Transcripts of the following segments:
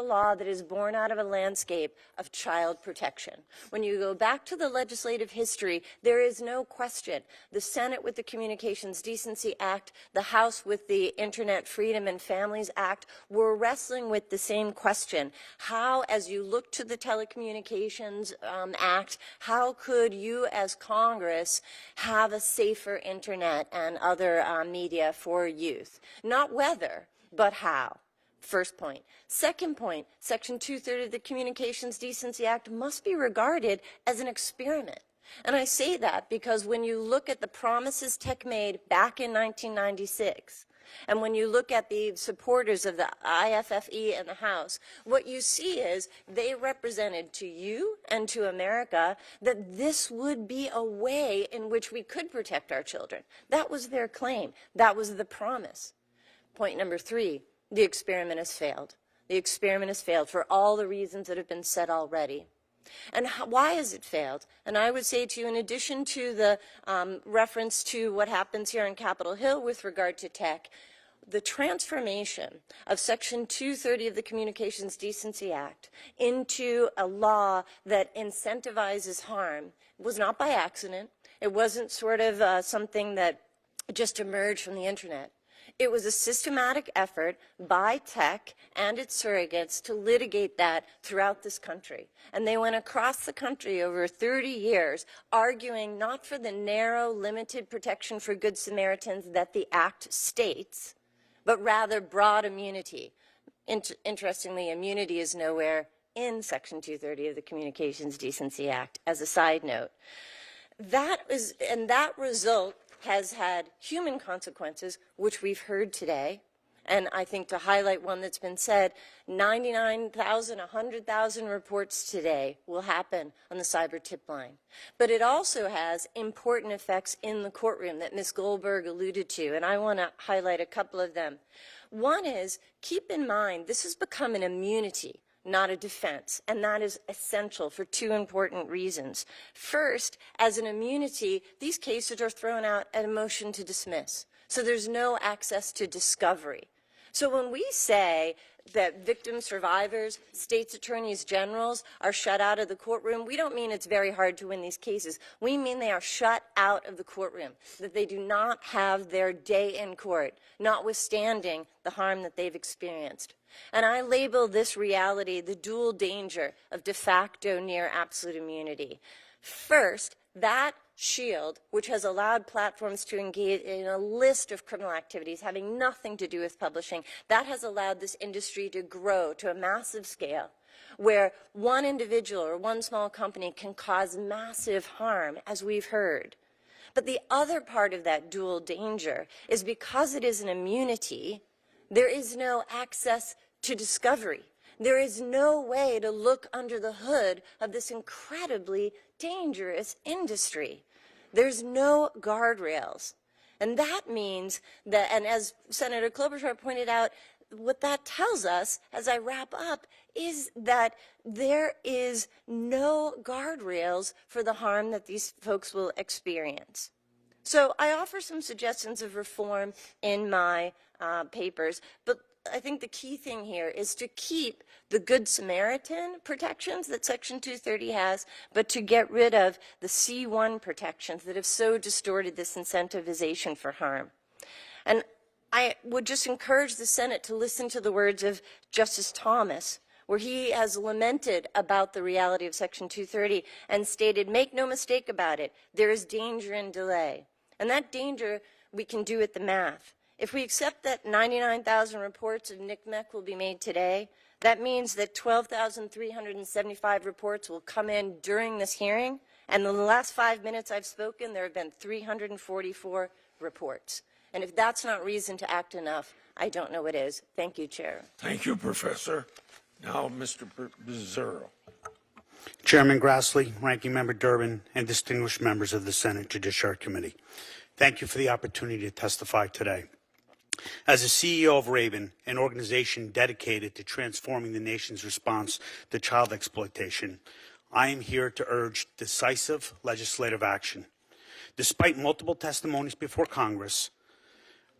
law that is born out of a landscape of child protection. When you go back to the legislative history, there is no question. The Senate with the Communications Decency Act, the House with the Internet Freedom and Families Act were wrestling with the same question. How, as you look to the Telecommunications Act, how could you as Congress have a safer Internet and other media for youth? Not whether, but how. First point. Second point, Section 230 of the Communications Decency Act must be regarded as an experiment. And I say that because when you look at the promises Tech made back in 1996, and when you look at the supporters of the IFFE and the House, what you see is they represented to you and to America that this would be a way in which we could protect our children. That was their claim. That was the promise. Point number 3, the experiment has failed. The experiment has failed for all the reasons that have been said already. And why has it failed? And I would say to you, in addition to the reference to what happens here on Capitol Hill with regard to tech, the transformation of Section 230 of the Communications Decency Act into a law that incentivizes harm was not by accident. It wasn't sort of something that just emerged from the Internet. It was a systematic effort by tech and its surrogates to litigate that throughout this country. And they went across the country over 30 years, arguing not for the narrow, limited protection for Good Samaritans that the Act states, but rather broad immunity. Interestingly, immunity is nowhere in Section 230 of the Communications Decency Act, as a side note. That result has had human consequences, which we've heard today. And I think to highlight one that's been said, 99,000, 100,000 reports today will happen on the cyber tip line. But it also has important effects in the courtroom that Ms. Goldberg alluded to, and I want to highlight a couple of them. One is, keep in mind, this has become an immunity, not a defense, and that is essential for 2 important reasons. First, as an immunity, these cases are thrown out at a motion to dismiss, so there's no access to discovery. So when we say that victim survivors, states attorneys generals are shut out of the courtroom, we don't mean it's very hard to win these cases. We mean they are shut out of the courtroom, that they do not have their day in court, notwithstanding the harm that they've experienced. And I label this reality the dual danger of de facto near absolute immunity. First, that shield, which has allowed platforms to engage in a list of criminal activities having nothing to do with publishing, that has allowed this industry to grow to a massive scale where one individual or one small company can cause massive harm, as we've heard. But the other part of that dual danger is because it is an immunity, there is no access to discovery. There is no way to look under the hood of this incredibly dangerous industry. There's no guardrails. And that means that, and as Senator Klobuchar pointed out, what that tells us, as I wrap up, is that there is no guardrails for the harm that these folks will experience. So I offer some suggestions of reform in my papers, but I think the key thing here is to keep the Good Samaritan protections that Section 230 has, but to get rid of the C1 protections that have so distorted this incentivization for harm. And I would just encourage the Senate to listen to the words of Justice Thomas, where he has lamented about the reality of Section 230 and stated, make no mistake about it, there is danger in delay. And that danger, we can do with the math. If we accept that 99,000 reports of NCMEC will be made today, that means that 12,375 reports will come in during this hearing, and in the last 5 minutes I've spoken, there have been 344 reports. And if that's not reason to act enough, I don't know what is. Thank you, Chair. Thank you, Professor. Now, Mr. Bizzaro. Chairman Grassley, Ranking Member Durbin, and distinguished members of the Senate Judiciary Committee, thank you for the opportunity to testify today. As the CEO of Raven, an organization dedicated to transforming the nation's response to child exploitation, I am here to urge decisive legislative action. Despite multiple testimonies before Congress,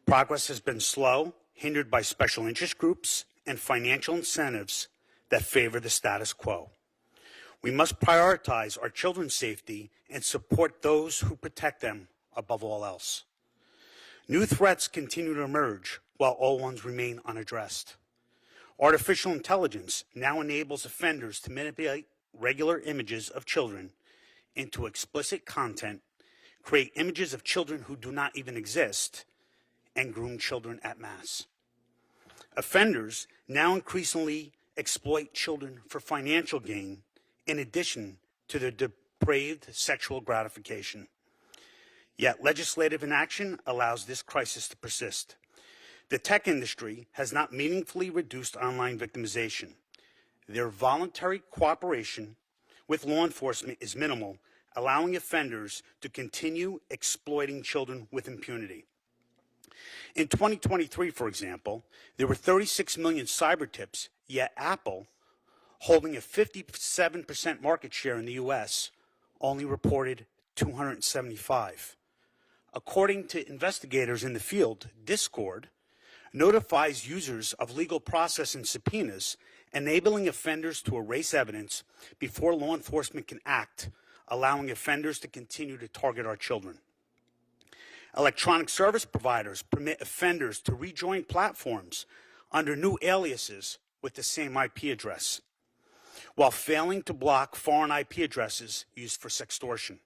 progress has been slow, hindered by special interest groups and financial incentives that favor the status quo. We must prioritize our children's safety and support those who protect them above all else. New threats continue to emerge while old ones remain unaddressed. Artificial intelligence now enables offenders to manipulate regular images of children into explicit content, create images of children who do not even exist, and groom children at mass. Offenders now increasingly exploit children for financial gain in addition to their depraved sexual gratification. Yet legislative inaction allows this crisis to persist. The tech industry has not meaningfully reduced online victimization. Their voluntary cooperation with law enforcement is minimal, allowing offenders to continue exploiting children with impunity. In 2023, for example, there were 36 million cyber tips, yet Apple, holding a 57% market share in the U.S., only reported 275. According to investigators in the field, Discord notifies users of legal process and subpoenas, enabling offenders to erase evidence before law enforcement can act, allowing offenders to continue to target our children. Electronic service providers permit offenders to rejoin platforms under new aliases with the same IP address, while failing to block foreign IP addresses used for sextortion.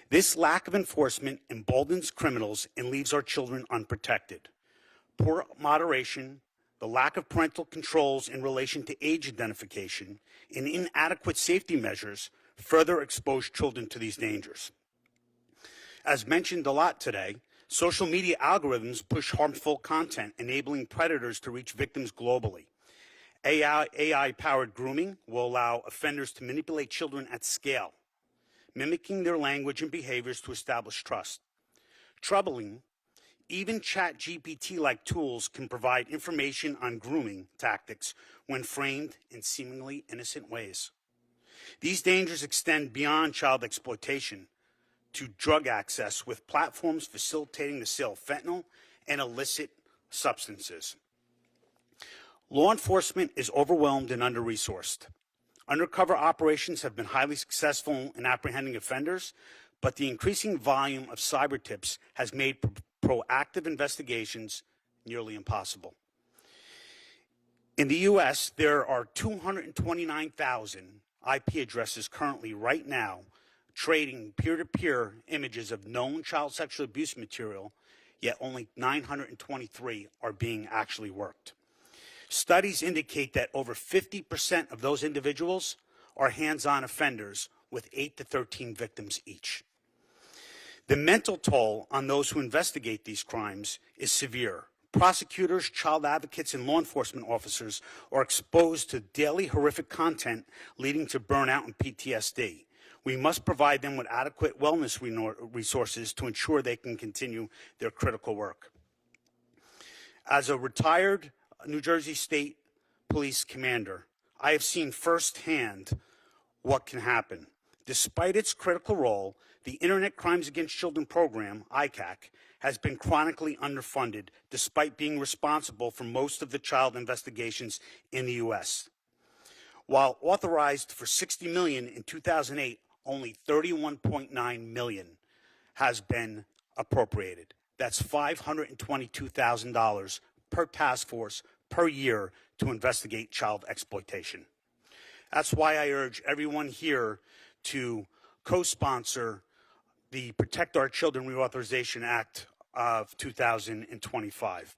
This lack of enforcement emboldens criminals and leaves our children unprotected. Poor moderation, the lack of parental controls in relation to age identification, and inadequate safety measures further expose children to these dangers. As mentioned a lot today, social media algorithms push harmful content, enabling predators to reach victims globally. AI-powered grooming will allow offenders to manipulate children at scale, mimicking their language and behaviors to establish trust. Troubling, even ChatGPT-like tools can provide information on grooming tactics when framed in seemingly innocent ways. These dangers extend beyond child exploitation to drug access, with platforms facilitating the sale of fentanyl and illicit substances. Law enforcement is overwhelmed and under-resourced. Undercover operations have been highly successful in apprehending offenders, but the increasing volume of cyber tips has made proactive investigations nearly impossible. In the U.S., there are 229,000 IP addresses currently right now trading peer-to-peer images of known child sexual abuse material, yet only 923 are being actually worked. Studies indicate that over 50% of those individuals are hands-on offenders with 8 to 13 victims each. The mental toll on those who investigate these crimes is severe. Prosecutors, child advocates, and law enforcement officers are exposed to daily horrific content leading to burnout and PTSD. We must provide them with adequate wellness resources to ensure they can continue their critical work. As a retired New Jersey State Police commander, I have seen firsthand what can happen. Despite its critical role, the Internet Crimes Against Children program, ICAC, has been chronically underfunded despite being responsible for most of the child investigations in the U.S. While authorized for $60 million in 2008, only $31.9 million has been appropriated. That's $522,000 per task force per year to investigate child exploitation. That's why I urge everyone here to co-sponsor the Protect Our Children Reauthorization Act of 2025.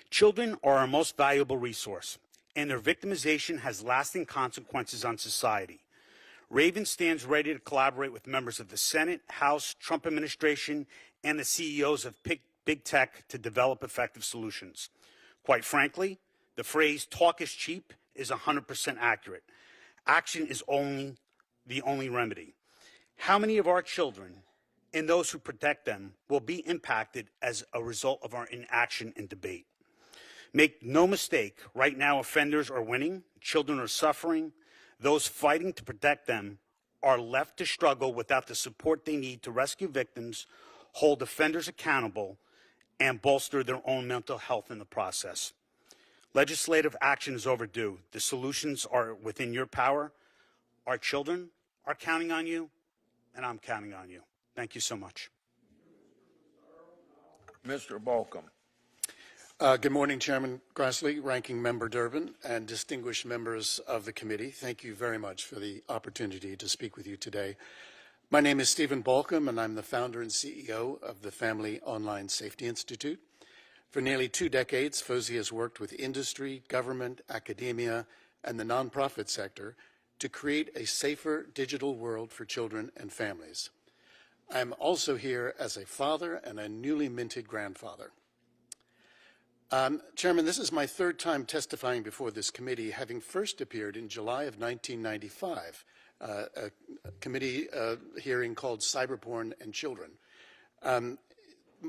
Children are our most valuable resource, and their victimization has lasting consequences on society. Raven stands ready to collaborate with members of the Senate, House, Trump administration, and the CEOs of big tech to develop effective solutions. Quite frankly, the phrase "talk is cheap" is 100% accurate. Action is the only remedy. How many of our children and those who protect them will be impacted as a result of our inaction and debate? Make no mistake, right now offenders are winning, children are suffering. Those fighting to protect them are left to struggle without the support they need to rescue victims, hold offenders accountable, and bolster their own mental health in the process. Legislative action is overdue. The solutions are within your power. Our children are counting on you, and I'm counting on you. Thank you so much. Mr. Balcom. Good morning, Chairman Grassley, Ranking Member Durbin, and distinguished members of the committee. Thank you very much for the opportunity to speak with you today. My name is Stephen Balcom, and I'm the founder and CEO of the Family Online Safety Institute. For nearly 2 decades, FOSI has worked with industry, government, academia, and the nonprofit sector to create a safer digital world for children and families. I'm also here as a father and a newly minted grandfather. Chairman, this is my 3rd time testifying before this committee, having first appeared in July of 1995, a committee hearing called Cyberporn and Children.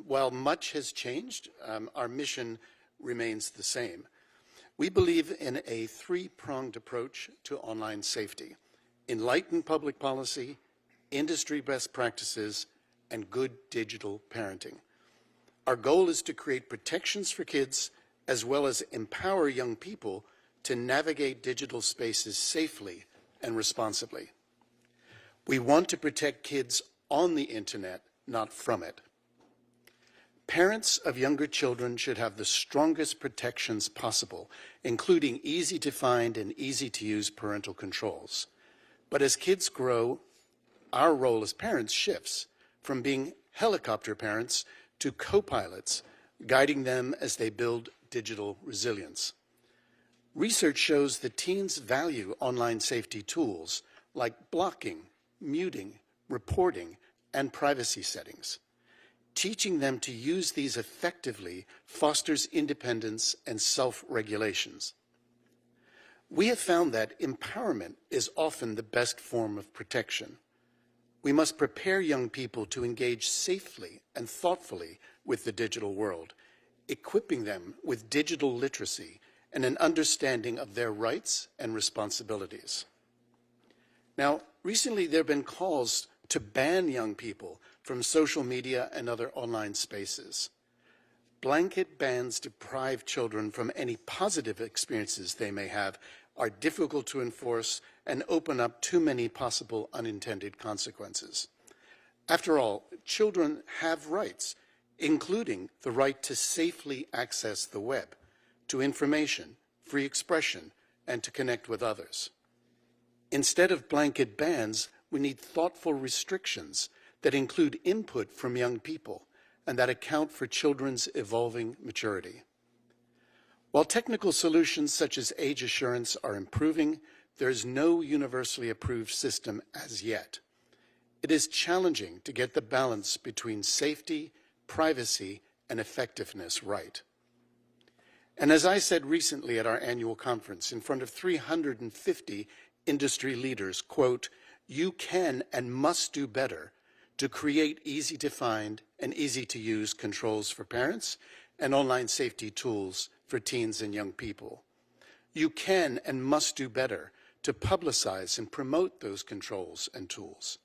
While much has changed, our mission remains the same. We believe in a 3-pronged approach to online safety: enlightened public policy, industry best practices, and good digital parenting. Our goal is to create protections for kids as well as empower young people to navigate digital spaces safely and responsibly. We want to protect kids on the internet, not from it. Parents of younger children should have the strongest protections possible, including easy-to-find and easy-to-use parental controls. But as kids grow, our role as parents shifts from being helicopter parents to co-pilots, guiding them as they build digital resilience. Research shows that teens value online safety tools like blocking, muting, reporting, and privacy settings. Teaching them to use these effectively fosters independence and self-regulations. We have found that empowerment is often the best form of protection. We must prepare young people to engage safely and thoughtfully with the digital world, equipping them with digital literacy and an understanding of their rights and responsibilities. Now, recently there have been calls to ban young people from social media and other online spaces. Blanket bans deprive children from any positive experiences they may have, are difficult to enforce, and open up too many possible unintended consequences. After all, children have rights, including the right to safely access the web, to information, free expression, and to connect with others. Instead of blanket bans, we need thoughtful restrictions that include input from young people and that account for children's evolving maturity. While technical solutions such as age assurance are improving, there is no universally approved system as yet. It is challenging to get the balance between safety, privacy, and effectiveness right. And as I said recently at our annual conference in front of 350 industry leaders, quote, "You can and must do better to create easy-to-find and easy-to-use controls for parents and online safety tools for teens and young people. You can and must do better to publicize and promote those controls and tools.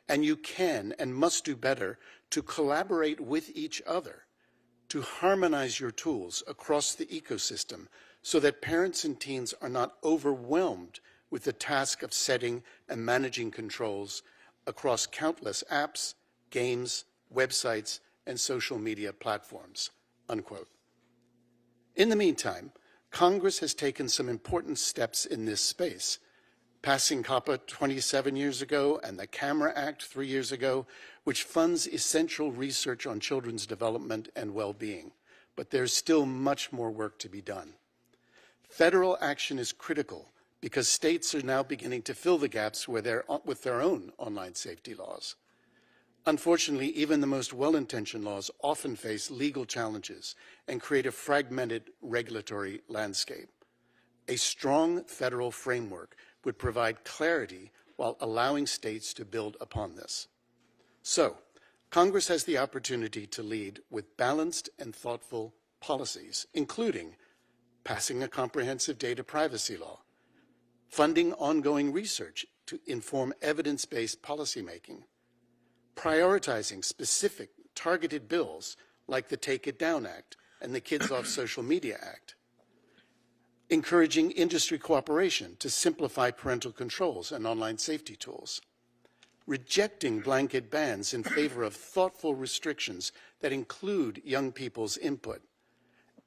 And you can and must do better to collaborate with each other, to harmonize your tools across the ecosystem so that parents and teens are not overwhelmed with the task of setting and managing controls across countless apps, games, websites, and social media platforms," unquote. In the meantime, Congress has taken some important steps in this space, passing COPPA 27 years ago and the CAMERA Act 3 years ago, which funds essential research on children's development and well-being. But there's still much more work to be done. Federal action is critical because states are now beginning to fill the gaps with their own online safety laws. Unfortunately, even the most well-intentioned laws often face legal challenges and create a fragmented regulatory landscape. A strong federal framework would provide clarity while allowing states to build upon this. So, Congress has the opportunity to lead with balanced and thoughtful policies, including passing a comprehensive data privacy law, funding ongoing research to inform evidence-based policymaking, prioritizing specific targeted bills like the Take It Down Act and the Kids Off Social Media Act, encouraging industry cooperation to simplify parental controls and online safety tools, rejecting blanket bans in favor of thoughtful restrictions that include young people's input,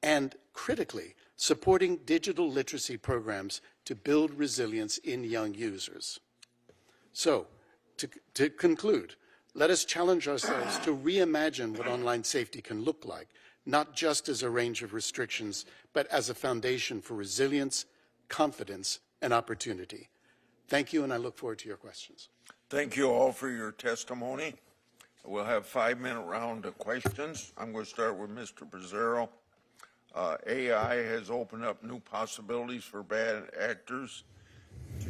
and critically, supporting digital literacy programs to build resilience in young users. So, to conclude, let us challenge ourselves to reimagine what online safety can look like, not just as a range of restrictions, but as a foundation for resilience, confidence, and opportunity. Thank you, and I look forward to your questions. Thank you all for your testimony. We'll have a 5-minute round of questions. I'm going to start with Mr. Pizzaro. AI has opened up new possibilities for bad actors to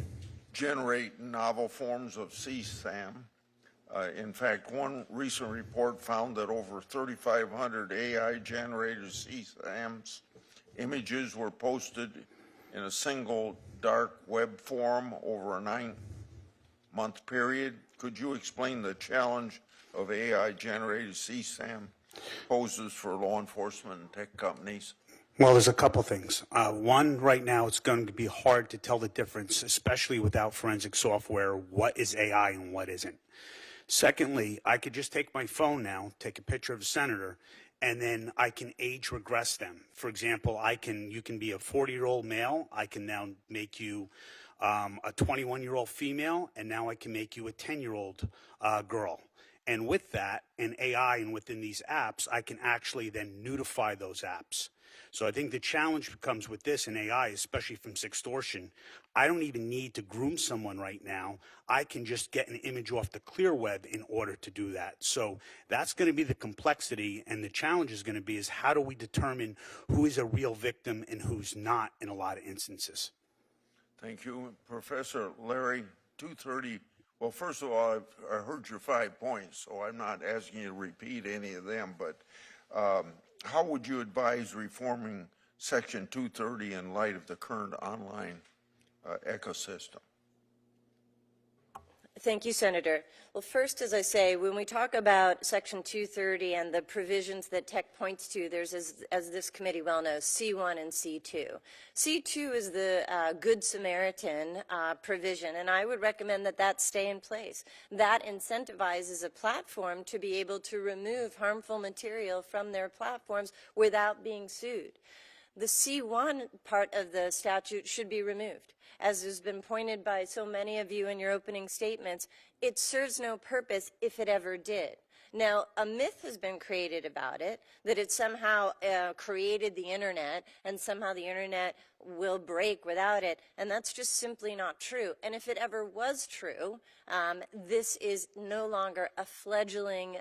generate novel forms of CSAM. In fact, one recent report found that over 3,500 AI-generated CSAMs images were posted in a single dark web forum over a 9-month period. Could you explain the challenge of AI-generated CSAM poses for law enforcement and tech companies? Well, there's a couple things. One, right now, it's going to be hard to tell the difference, especially without forensic software, what is AI and what isn't. Secondly, I could just take my phone now, take a picture of a senator, and then I can age regress them. For example, you can be a 40-year-old male. I can now make you a 21-year-old female, and now I can make you a 10-year-old girl. And with that, and AI and within these apps, I can actually then notify those apps. So I think the challenge becomes with this and AI, especially from sextortion, I don't even need to groom someone right now. I can just get an image off the clear web in order to do that. So that's going to be the complexity, and the challenge is going to be is how do we determine who is a real victim and who's not in a lot of instances. Thank you. Professor Larry, 230. Well, first of all, I heard your 5 points, so I'm not asking you to repeat any of them, but how would you advise reforming Section 230 in light of the current online ecosystem? Thank you, Senator. Well, first, as I say, when we talk about Section 230 and the provisions that tech points to, there's, as this committee well knows, C1 and C2. C2 is the Good Samaritan provision, and I would recommend that that stay in place. That incentivizes a platform to be able to remove harmful material from their platforms without being sued. The C1 part of the statute should be removed. As has been pointed by so many of you in your opening statements, it serves no purpose if it ever did. Now, a myth has been created about it, that it somehow created the internet, and somehow the internet will break without it, and that's just simply not true. And if it ever was true, this is no longer a fledgling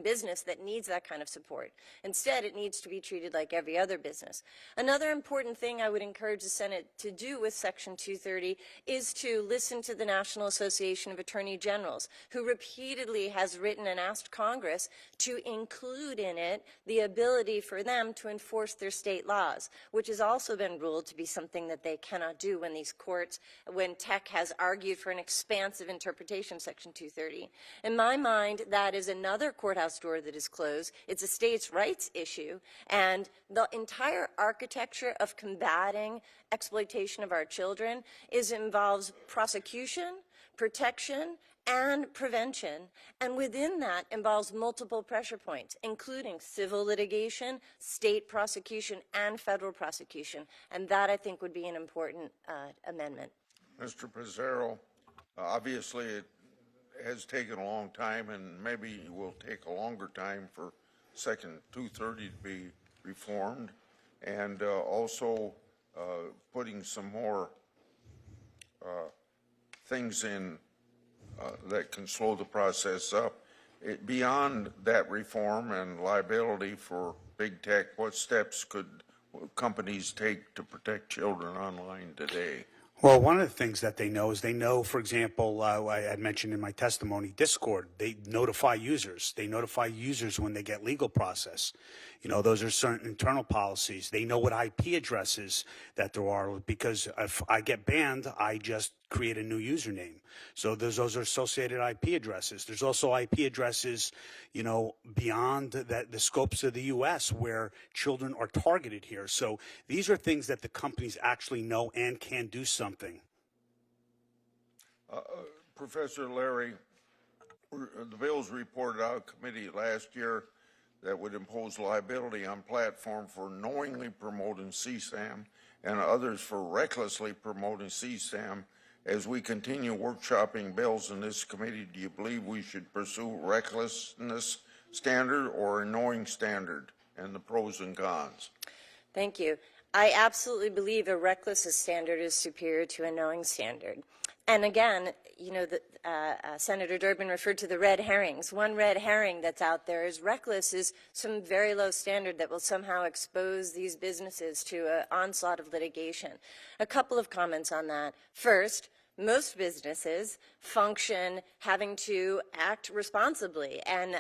business that needs that kind of support. Instead, it needs to be treated like every other business. Another important thing I would encourage the Senate to do with Section 230 is to listen to the National Association of Attorney Generals, who repeatedly has written and asked Congress to include in it the ability for them to enforce their state laws, which has also been ruled to be something that they cannot do when these courts, when tech has argued for an expansive interpretation of Section 230. In my mind, that is another courthouse door that is closed. It's a states' rights issue, and the entire architecture of combating exploitation of our children involves prosecution, protection, and prevention, and within that involves multiple pressure points, including civil litigation, state prosecution, and federal prosecution, and that, I think, would be an important amendment. Mr. Pizzaro, obviously it has taken a long time, and maybe it will take a longer time for Section 230 to be reformed, and also putting some more things in that can slow the process up. Beyond that reform and liability for big tech, what steps could companies take to protect children online today? Well, one of the things that they know is they know, for example, I had mentioned in my testimony, Discord, they notify users. They notify users when they get legal process. You know, those are certain internal policies. They know what IP addresses that there are, because if I get banned, I just create a new username. So those are associated IP addresses. There's also IP addresses, you know, beyond the scopes of the U.S. where children are targeted here. So these are things that the companies actually know and can do something. Professor Larry, the bills reported out of committee last year that would impose liability on platform for knowingly promoting CSAM and others for recklessly promoting CSAM. As we continue workshopping bills in this committee, do you believe we should pursue recklessness standard or a knowing standard, and the pros and cons? Thank you. I absolutely believe a recklessness standard is superior to a knowing standard. And again, you know, Senator Durbin referred to the red herrings. One red herring that's out there is reckless is some very low standard that will somehow expose these businesses to an onslaught of litigation. A couple of comments on that. First, most businesses function having to act responsibly, and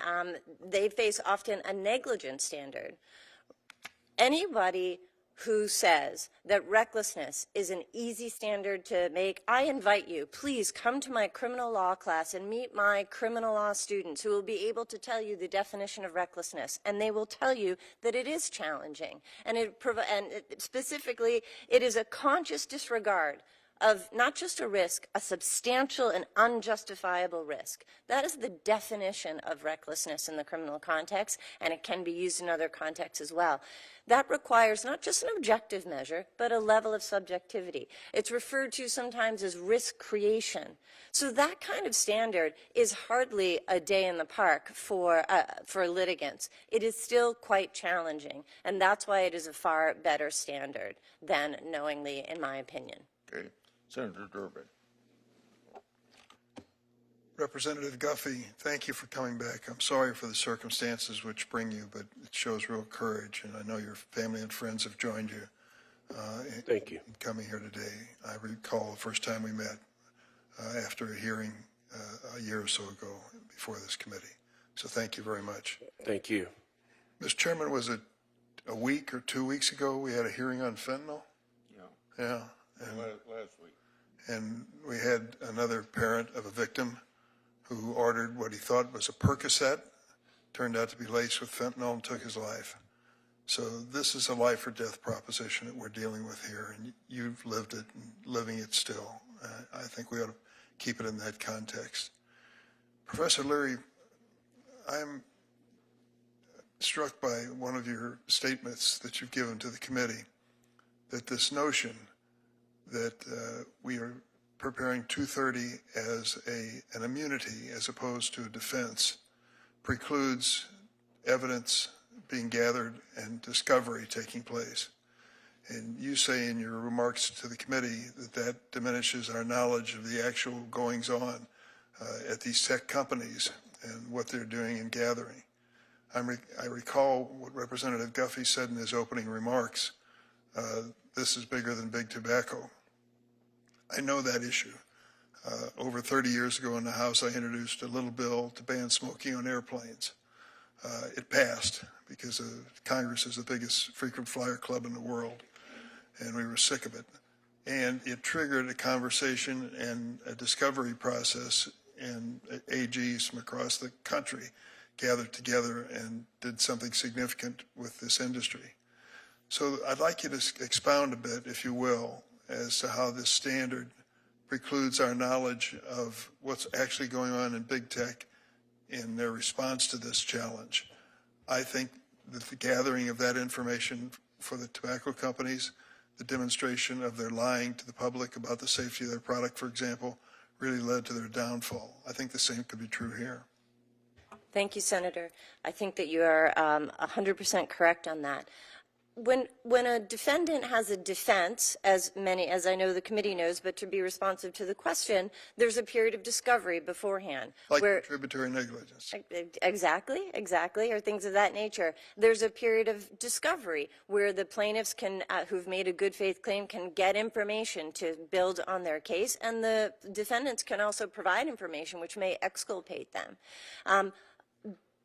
they face often a negligent standard. Anybody who says that recklessness is an easy standard to make, I invite you, please come to my criminal law class and meet my criminal law students who will be able to tell you the definition of recklessness, and they will tell you that it is challenging, and specifically, it is a conscious disregard of not just a risk, a substantial and unjustifiable risk. That is the definition of recklessness in the criminal context, and it can be used in other contexts as well. That requires not just an objective measure, but a level of subjectivity. It's referred to sometimes as risk creation. So that kind of standard is hardly a day in the park for litigants. It is still quite challenging, and that's why it is a far better standard than knowingly, in my opinion. Okay. Senator Durbin. Representative Guffey, thank you for coming back. I'm sorry for the circumstances which bring you, but it shows real courage, and I know your family and friends have joined you. Thank you. In coming here today. I recall the first time we met after a hearing a year or so ago before this committee. So thank you very much. Thank you. Mr. Chairman, was it a week or 2 weeks ago we had a hearing on fentanyl? Yeah. Last week. And we had another parent of a victim who ordered what he thought was a Percocet, turned out to be laced with fentanyl, and took his life. So this is a life or death proposition that we're dealing with here, and you've lived it and living it still. I think we ought to keep it in that context. Professor Leary, I'm struck by one of your statements that you've given to the committee, that this notion that we are preparing 230 as an immunity as opposed to a defense precludes evidence being gathered and discovery taking place. And you say in your remarks to the committee that that diminishes our knowledge of the actual goings on at these tech companies and what they're doing in gathering. I recall what Representative Guffey said in his opening remarks. This is bigger than big tobacco. I know that issue. Over 30 years ago in the House, I introduced a little bill to ban smoking on airplanes. It passed because Congress is the biggest frequent flyer club in the world, and we were sick of it. And it triggered a conversation and a discovery process, and AGs from across the country gathered together and did something significant with this industry. So I'd like you to expound a bit, if you will, as to how this standard precludes our knowledge of what's actually going on in big tech in their response to this challenge. I think that the gathering of that information for the tobacco companies, the demonstration of their lying to the public about the safety of their product, for example, really led to their downfall. I think the same could be true here. Thank you, Senator. I think that you are 100% correct on that. When a defendant has a defense, as I know the committee knows, but to be responsive to the question, there's a period of discovery beforehand. Like contributory negligence. Exactly, or things of that nature. There's a period of discovery where the plaintiffs can, who've made a good faith claim, can get information to build on their case, and the defendants can also provide information which may exculpate them.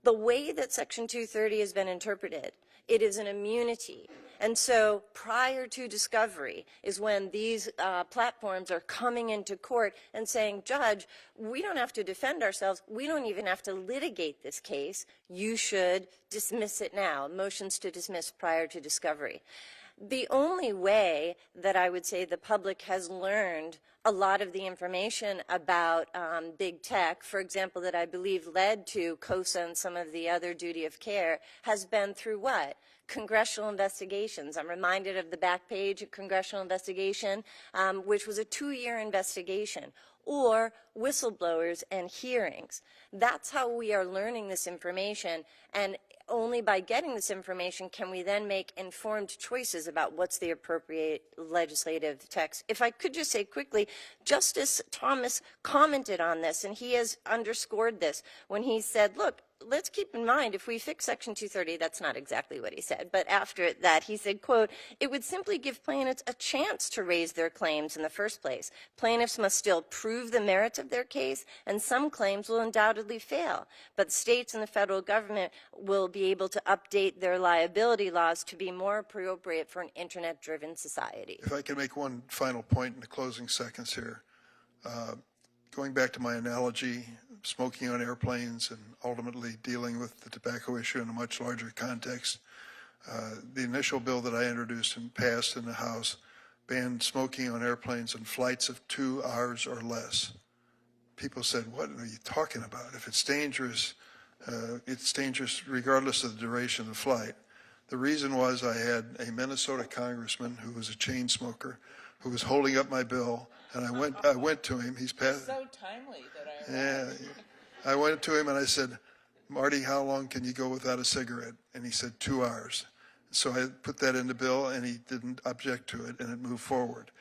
The way that Section 230 has been interpreted, it is an immunity. And so prior to discovery is when these platforms are coming into court and saying, Judge, we don't have to defend ourselves. We don't even have to litigate this case. You should dismiss it now. Motions to dismiss prior to discovery. The only way that I would say the public has learned a lot of the information about big tech, for example, that I believe led to COSA and some of the other duty of care, has been through what? Congressional investigations. I'm reminded of the back page of congressional investigation, which was a 2-year investigation, or whistleblowers and hearings. That's how we are learning this information, and only by getting this information can we then make informed choices about what's the appropriate legislative text. If I could just say quickly, Justice Thomas commented on this, and he has underscored this when he said, look, let's keep in mind, if we fix Section 230, that's not exactly what he said, but after that, he said, quote, it would simply give plaintiffs a chance to raise their claims in the first place. Plaintiffs must still prove the merits of their case, and some claims will undoubtedly fail. But states and the federal government will be able to update their liability laws to be more appropriate for an internet-driven society. If I can make one final point in the closing seconds here. Going back to my analogy, smoking on airplanes and ultimately dealing with the tobacco issue in a much larger context, the initial bill that I introduced and passed in the House banned smoking on airplanes on flights of 2 hours or less. People said, what are you talking about? If it's dangerous regardless of the duration of the flight. The reason was I had a Minnesota congressman who was a chain smoker who was holding up my bill, and I went to him. He's passed. So timely that I went to him and I said, Marty, how long can you go without a cigarette? And he said 2 hours. So I put that in the bill, and he didn't object to it, and it moved forward.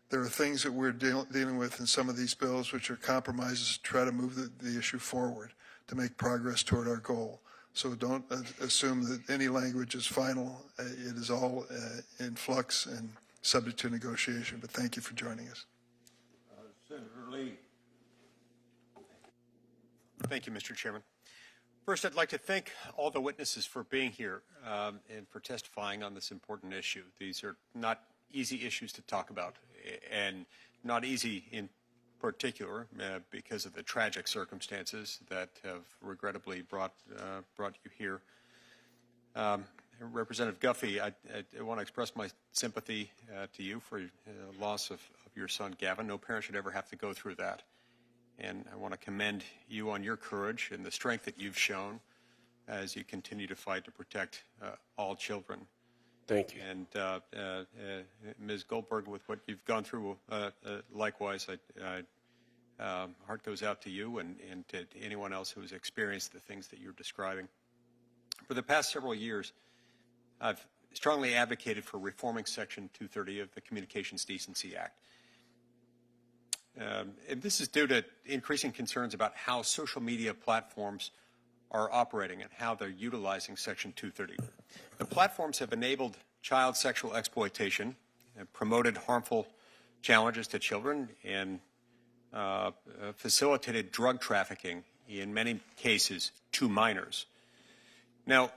There are things that we're dealing with in some of these bills which are compromises to try to move the issue forward to make progress toward our goal. So don't assume that any language is final. It is all in flux and subject to negotiation. But thank you for joining us. Senator Lee. Thank you, Mr. Chairman. First, I'd like to thank all the witnesses for being here and for testifying on this important issue. These are not easy issues to talk about, and not easy in particular because of the tragic circumstances that have regrettably brought you here. Representative Guffey, I want to express my sympathy to you for the loss of your son, Gavin. No parent should ever have to go through that. And I want to commend you on your courage and the strength that you've shown as you continue to fight to protect all children. Thank you. And Ms. Goldberg, with what you've gone through, likewise, heart goes out to you and to anyone else who has experienced the things that you're describing. For the past several years, I've strongly advocated for reforming Section 230 of the Communications Decency Act. And this is due to increasing concerns about how social media platforms are operating and how they're utilizing Section 230. The platforms have enabled child sexual exploitation, and promoted harmful challenges to children, and facilitated drug trafficking, in many cases, to minors. Now,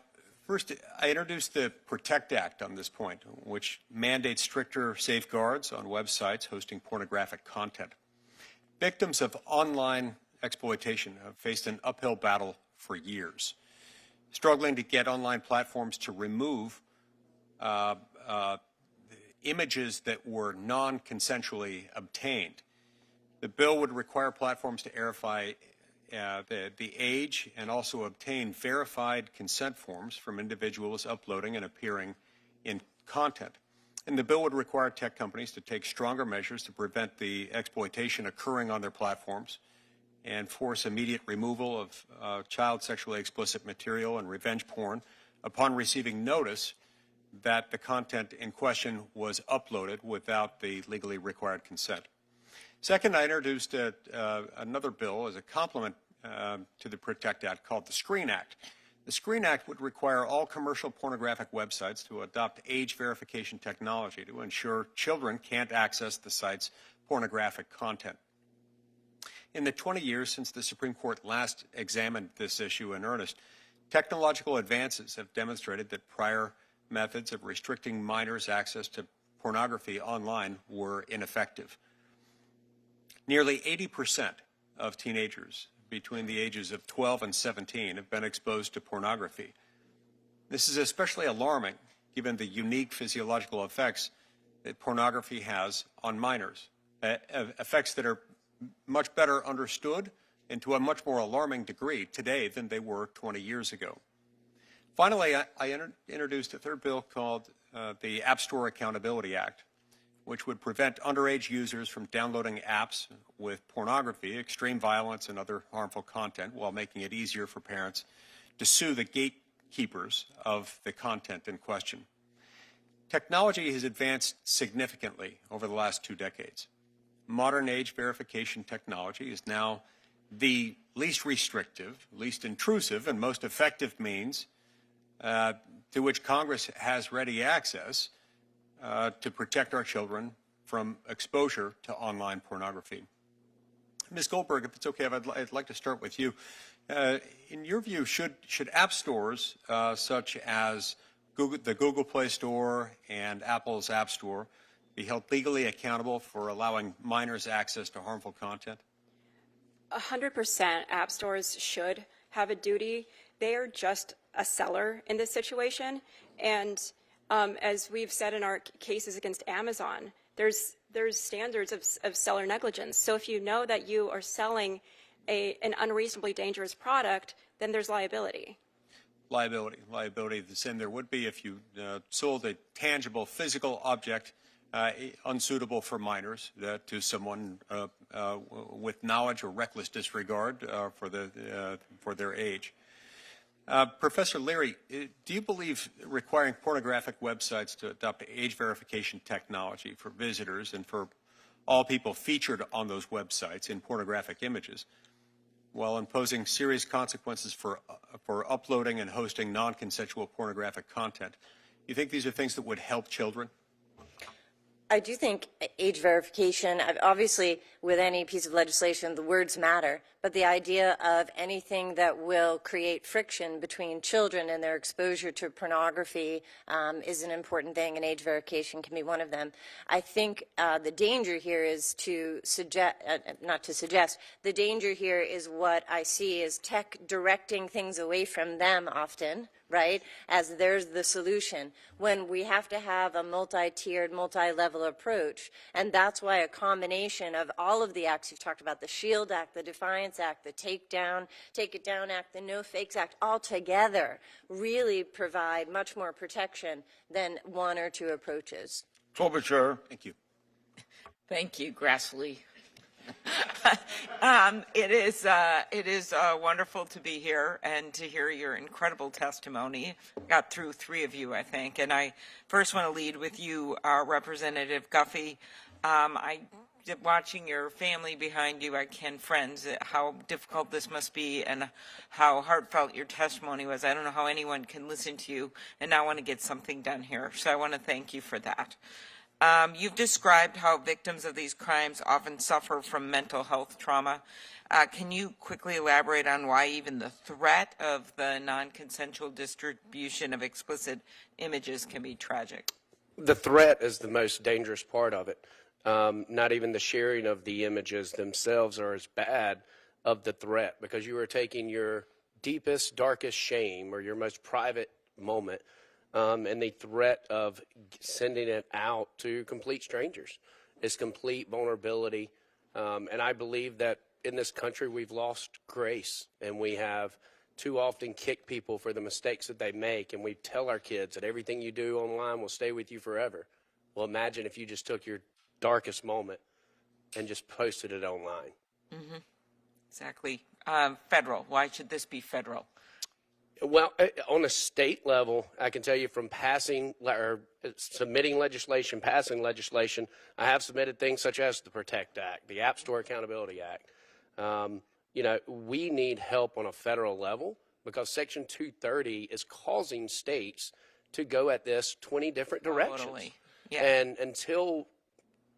first, I introduced the PROTECT Act on this point, which mandates stricter safeguards on websites hosting pornographic content. Victims of online exploitation have faced an uphill battle for years, struggling to get online platforms to remove images that were non-consensually obtained. The bill would require platforms to verify the age and also obtain verified consent forms from individuals uploading and appearing in content. And the bill would require tech companies to take stronger measures to prevent the exploitation occurring on their platforms and force immediate removal of child sexually explicit material and revenge porn upon receiving notice that the content in question was uploaded without the legally required consent. Second, I introduced another bill as a complement to the PROTECT Act called the SCREEN Act. The SCREEN Act would require all commercial pornographic websites to adopt age verification technology to ensure children can't access the site's pornographic content. In the 20 years since the Supreme Court last examined this issue in earnest, technological advances have demonstrated that prior methods of restricting minors' access to pornography online were ineffective. Nearly 80% of teenagers between the ages of 12 and 17 have been exposed to pornography. This is especially alarming given the unique physiological effects that pornography has on minors, effects that are much better understood and to a much more alarming degree today than they were 20 years ago. Finally, I introduced a third bill called the App Store Accountability Act, which would prevent underage users from downloading apps with pornography, extreme violence, and other harmful content, while making it easier for parents to sue the gatekeepers of the content in question. Technology has advanced significantly over the last 2 decades. Modern age verification technology is now the least restrictive, least intrusive, and most effective means to which Congress has ready access to protect our children from exposure to online pornography. Ms. Goldberg, if it's okay, I'd like to start with you. In your view, should app stores such as the Google Play Store and Apple's App Store be held legally accountable for allowing minors access to harmful content? 100% app stores should have a duty. They are just a seller in this situation. And as we've said in our cases against Amazon, there's standards of seller negligence. So if you know that you are selling an unreasonably dangerous product, then there's liability. Liability the same there would be if you sold a tangible physical object unsuitable for minors to someone with knowledge or reckless disregard for their age. Professor Leary, do you believe requiring pornographic websites to adopt age verification technology for visitors and for all people featured on those websites in pornographic images, while imposing serious consequences for uploading and hosting non-consensual pornographic content, you think these are things that would help children? I do think age verification, obviously with any piece of legislation, the words matter, but the idea of anything that will create friction between children and their exposure to pornography is an important thing, and age verification can be one of them. I think the danger here is the danger here is what I see is tech directing things away from them often, right, as there's the solution, when we have to have a multi-tiered, multi-level approach. And that's why a combination of all of the acts you've talked about, the SHIELD Act, the Defiance Act, the Take It Down Act, the No Fakes Act, all together really provide much more protection than one or two approaches. Klobuchar. Thank you. Thank you, Grassley. It is wonderful to be here and to hear your incredible testimony. Got through 3 of you, I think. And I first want to lead with you, Representative Guffey. Watching your family behind you, I can friends, how difficult this must be and how heartfelt your testimony was. I don't know how anyone can listen to you and not want to get something done here. So I want to thank you for that. You've described how victims of these crimes often suffer from mental health trauma. Can you quickly elaborate on why even the threat of the non-consensual distribution of explicit images can be tragic? The threat is the most dangerous part of it. Not even the sharing of the images themselves are as bad of the threat, because you are taking your deepest, darkest shame or your most private moment and the threat of sending it out to complete strangers is complete vulnerability. And I believe that in this country we've lost grace, and we have too often kicked people for the mistakes that they make, and we tell our kids that everything you do online will stay with you forever. Well, imagine if you just took your darkest moment and just posted it online. Mm-hmm. Exactly. Federal. Why should this be federal? Well, on a state level, I can tell you from submitting legislation, passing legislation, I have submitted things such as the PROTECT Act, the App Store Accountability Act. We need help on a federal level because Section 230 is causing states to go at this 20 different directions. Totally. Yeah. And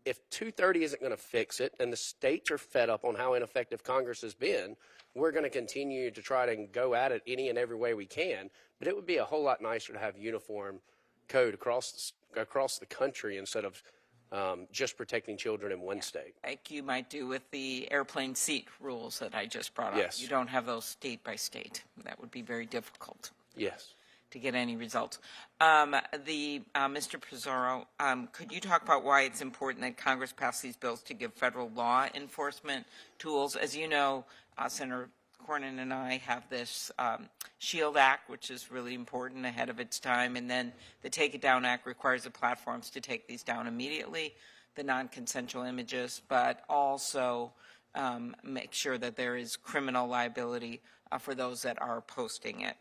if 230 isn't going to fix it, and the states are fed up on how ineffective Congress has been, we're going to continue to try to go at it any and every way we can. But it would be a whole lot nicer to have uniform code across the country instead of just protecting children in one state. Like you might do with the airplane seat rules that I just brought up. Yes. You don't have those state by state. That would be very difficult Yes. to get any results. Mr. Pizarro, could you talk about why it's important that Congress pass these bills to give federal law enforcement tools? As you know, Senator Cornyn and I have this SHIELD Act, which is really important, ahead of its time, and then the Take It Down Act requires the platforms to take these down immediately, the non-consensual images, but also make sure that there is criminal liability for those that are posting it.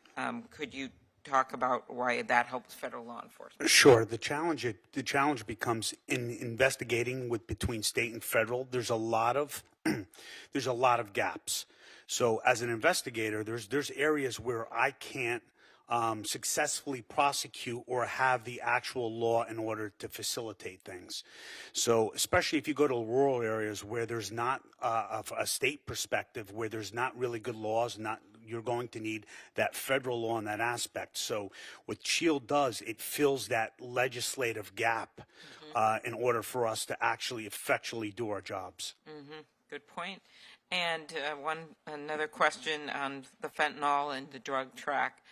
Could you talk about why that helps federal law enforcement? Sure. The challenge becomes in investigating between state and federal. There's a lot of gaps. So as an investigator, there's areas where I can't successfully prosecute or have the actual law in order to facilitate things. So especially if you go to rural areas where there's not a state perspective, where there's not really good laws, you're going to need that federal law in that aspect. So what SHIELD does, it fills that legislative gap in order for us to actually effectually do our jobs. Good point. And another question on the fentanyl and the drug track.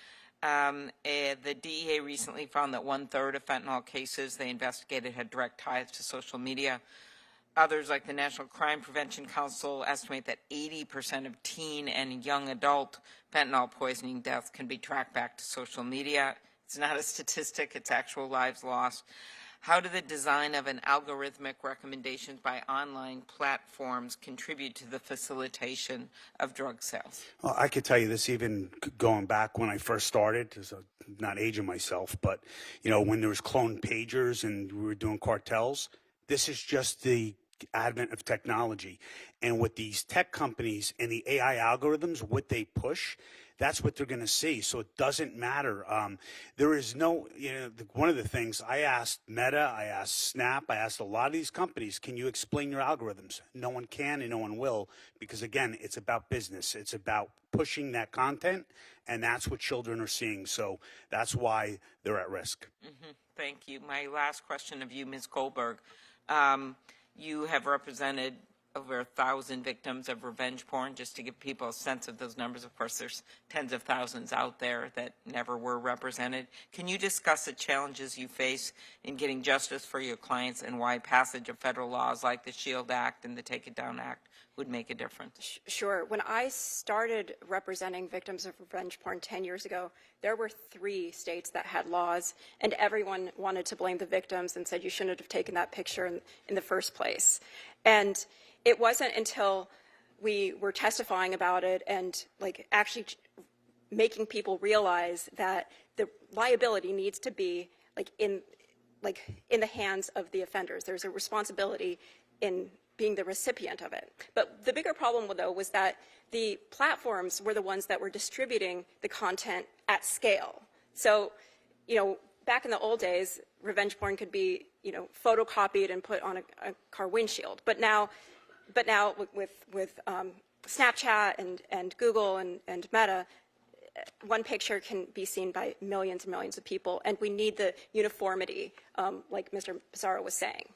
The DEA recently found that 1/3 of fentanyl cases they investigated had direct ties to social media. Others, like the National Crime Prevention Council, estimate that 80% of teen and young adult fentanyl poisoning deaths can be tracked back to social media. It's not a statistic, it's actual lives lost. How do the design of an algorithmic recommendations by online platforms contribute to the facilitation of drug sales? Well, I could tell you this even going back when I first started, not aging myself, but when there was cloned pagers and we were doing cartels, this is just the advent of technology. And with these tech companies and the AI algorithms, what they push, that's what they're going to see. So it doesn't matter. There is no, one of the things I asked Meta, I asked Snap, I asked a lot of these companies, can you explain your algorithms? No one can and no one will, because again, it's about business. It's about pushing that content, and that's what children are seeing. So that's why they're at risk. Thank you. My last question of you, Ms. Goldberg. You have represented over 1,000 victims of revenge porn, just to give people a sense of those numbers. Of course, there's tens of thousands out there that never were represented. Can you discuss the challenges you face in getting justice for your clients and why passage of federal laws like the SHIELD Act and the Take It Down Act would make a difference? Sure. When I started representing victims of revenge porn 10 years ago, there were 3 states that had laws, and everyone wanted to blame the victims and said you shouldn't have taken that picture in the first place. And it wasn't until we were testifying about it and actually making people realize that the liability needs to be in the hands of the offenders. There's a responsibility in being the recipient of it. But the bigger problem, though, was that the platforms were the ones that were distributing the content at scale. So, back in the old days, revenge porn could be, photocopied and put on a car windshield. But now with Snapchat and Google and Meta, one picture can be seen by millions and millions of people, and we need the uniformity, like Mr. Pizarro was saying.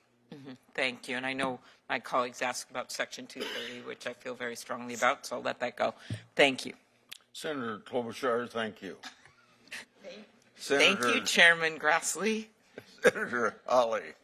Thank you. And I know my colleagues asked about Section 230, which I feel very strongly about, so I'll let that go. Thank you. Senator Klobuchar, thank you. Thank you, Chairman Grassley. Senator Hawley.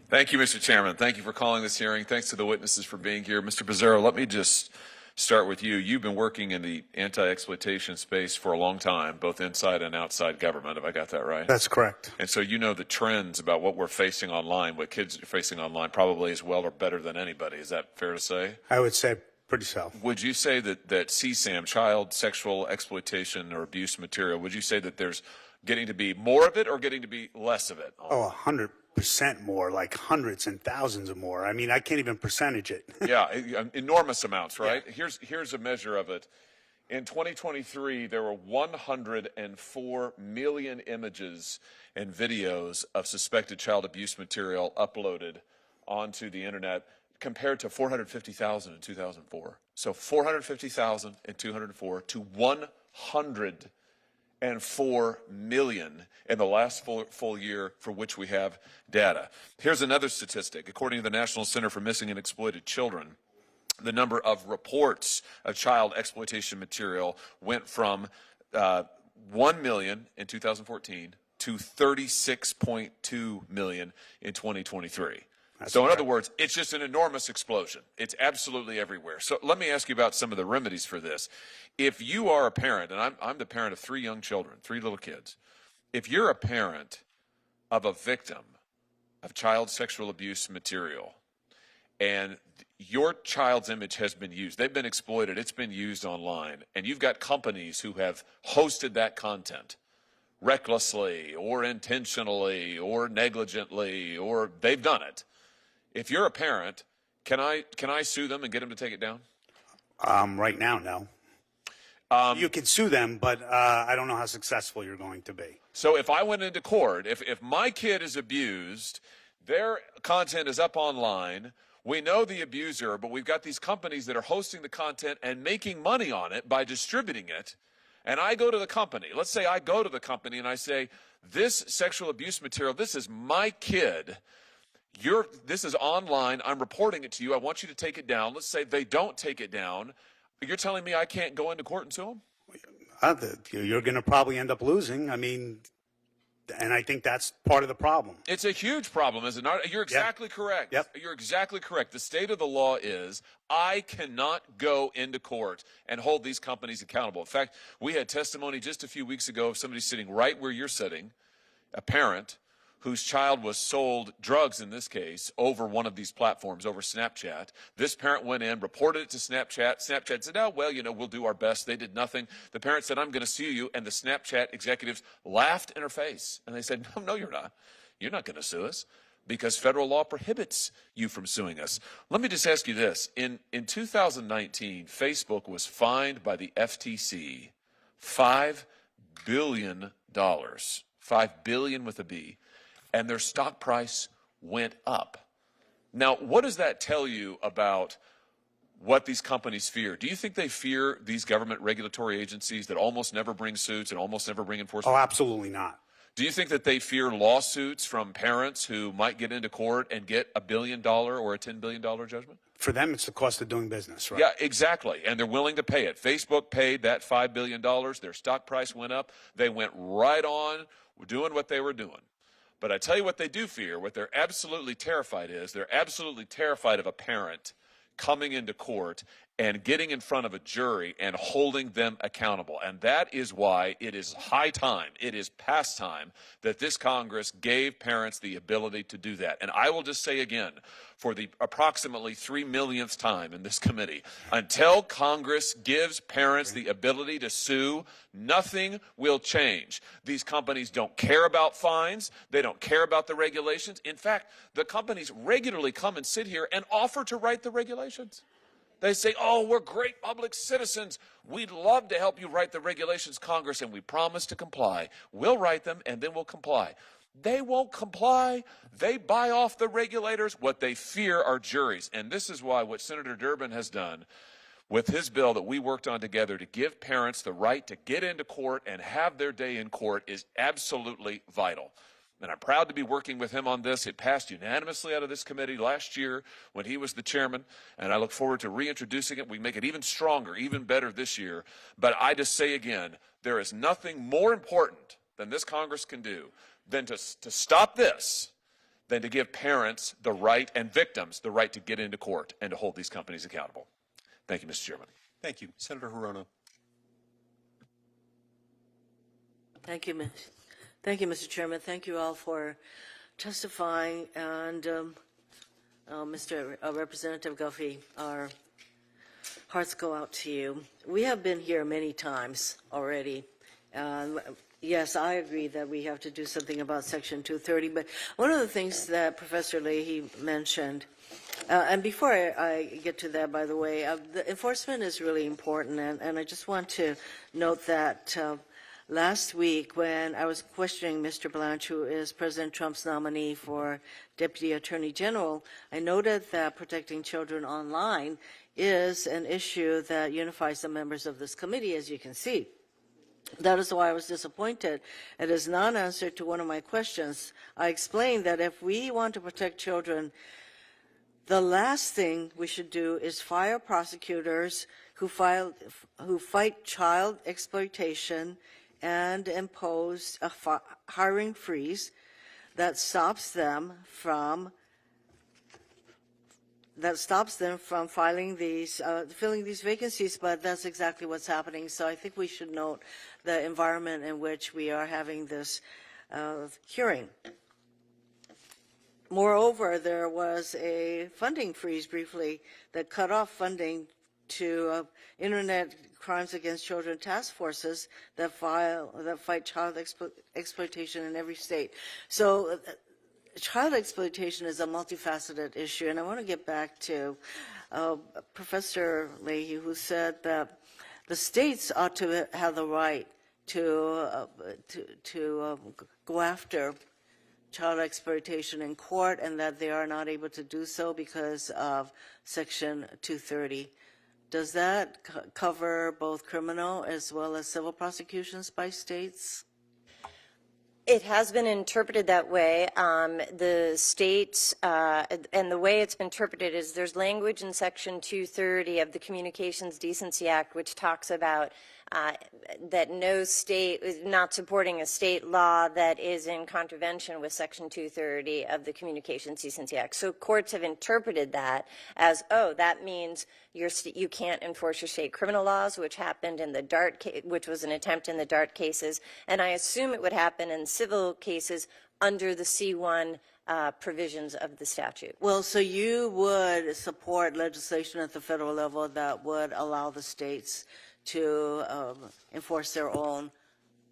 Thank you, Mr. Chairman. Thank you for calling this hearing. Thanks to the witnesses for being here. Mr. Pizarro, let me just start with you. You've been working in the anti-exploitation space for a long time, both inside and outside government. Have I got that right? That's correct. And so you know the trends about what we're facing online, what kids are facing online, probably as well or better than anybody. Is that fair to say? I would say pretty so. Would you say that CSAM, child sexual exploitation or abuse material, would you say that there's getting to be more of it or getting to be less of it? Oh, 100% more, like hundreds and thousands of more. I mean, I can't even percentage it. Yeah, enormous amounts, right? Yeah. Here's a measure of it. In 2023, there were 104 million images and videos of suspected child abuse material uploaded onto the internet, compared to 450,000 in 2004. So 450,000 in 2004 to 104 104 million in the last full year for which we have data. Here's another statistic. According to the National Center for Missing and Exploited Children, the number of reports of child exploitation material went from 1 million in 2014 to 36.2 million in 2023. So in other words, it's just an enormous explosion. It's absolutely everywhere. So let me ask you about some of the remedies for this. If you are a parent, and I'm the parent of 3 young children, 3 little kids. If you're a parent of a victim of child sexual abuse material, and your child's image has been used, they've been exploited, it's been used online, and you've got companies who have hosted that content recklessly or intentionally or negligently, or they've done it. If you're a parent, can I sue them and get them to take it down? Right now, no. You can sue them, but I don't know how successful you're going to be. So if I went into court, if my kid is abused, their content is up online, we know the abuser, but we've got these companies that are hosting the content and making money on it by distributing it, and I go to the company. Let's say I go to the company and I say, this sexual abuse material, this is my kid. This is online. I'm reporting it to you. I want you to take it down. Let's say they don't take it down. You're telling me I can't go into court and sue them? You're going to probably end up losing. I mean, and I think that's part of the problem. It's a huge problem, is it not? You're exactly correct. Yep. You're exactly correct. The state of the law is I cannot go into court and hold these companies accountable. In fact, we had testimony just a few weeks ago of somebody sitting right where you're sitting, a parent whose child was sold drugs, in this case, over one of these platforms, over Snapchat. This parent went in, reported it to Snapchat. Snapchat said, oh, well, we'll do our best. They did nothing. The parent said, I'm going to sue you. And the Snapchat executives laughed in her face. And they said, no, you're not. You're not going to sue us because federal law prohibits you from suing us. Let me just ask you this. In 2019, Facebook was fined by the FTC $5 billion, $5 billion with a B, and their stock price went up. Now, what does that tell you about what these companies fear? Do you think they fear these government regulatory agencies that almost never bring suits and almost never bring enforcement? Oh, absolutely not. Do you think that they fear lawsuits from parents who might get into court and get $1 billion or a $10 billion judgment? For them, it's the cost of doing business, right? Yeah, exactly. And they're willing to pay it. Facebook paid that $5 billion. Their stock price went up. They went right on doing what they were doing. But I tell you what they do fear, what they're absolutely terrified is, they're absolutely terrified of a parent coming into court and getting in front of a jury and holding them accountable. And that is why it is high time, it is past time, that this Congress gave parents the ability to do that. And I will just say again, for the approximately 3 millionth time in this committee, until Congress gives parents the ability to sue, nothing will change. These companies don't care about fines. They don't care about the regulations. In fact, the companies regularly come and sit here and offer to write the regulations. They say, oh, we're great public citizens. We'd love to help you write the regulations, Congress, and we promise to comply. We'll write them, and then we'll comply. They won't comply. They buy off the regulators. What they fear are juries. And this is why what Senator Durbin has done with his bill that we worked on together to give parents the right to get into court and have their day in court is absolutely vital. And I'm proud to be working with him on this. It passed unanimously out of this committee last year when he was the chairman, and I look forward to reintroducing it. We make it even stronger, even better this year. But I just say again, there is nothing more important than this Congress can do than to stop this, than to give parents the right and victims the right to get into court and to hold these companies accountable. Thank you, Mr. Chairman. Thank you. Senator Hirono. Thank you, Mr. Chairman. Thank you all for testifying. And Mr. Representative Guffey, our hearts go out to you. We have been here many times already. Yes, I agree that we have to do something about Section 230. But one of the things that Professor Leahy mentioned, and before I get to that, by the way, the enforcement is really important. And I just want to note that last week, when I was questioning Mr. Blanche, who is President Trump's nominee for Deputy Attorney General, I noted that protecting children online is an issue that unifies the members of this committee, as you can see. That is why I was disappointed. It is not an answer to one of my questions. I explained that if we want to protect children, the last thing we should do is fire prosecutors who fight child exploitation and impose a hiring freeze that stops them from filling these vacancies, but that's exactly what's happening. So I think we should note the environment in which we are having this hearing. Moreover, there was a funding freeze briefly that cut off funding to Internet crimes against children task forces that fight child exploitation in every state. So child exploitation is a multifaceted issue, and I want to get back to Professor Leahy, who said that the states ought to have the right to go after child exploitation in court, and that they are not able to do so because of Section 230. Does that cover both criminal as well as civil prosecutions by states? It has been interpreted that way. The states, and the way it's been interpreted is there's language in Section 230 of the Communications Decency Act which talks about that no state is not supporting a state law that is in contravention with Section 230 of the Communications Decency Act. So courts have interpreted that as, oh, that means you can't enforce your state criminal laws, which happened in the DART case, which was an attempt in the DART cases, and I assume it would happen in civil cases under the C1 provisions of the statute. Well, so you would support legislation at the federal level that would allow the states to enforce their own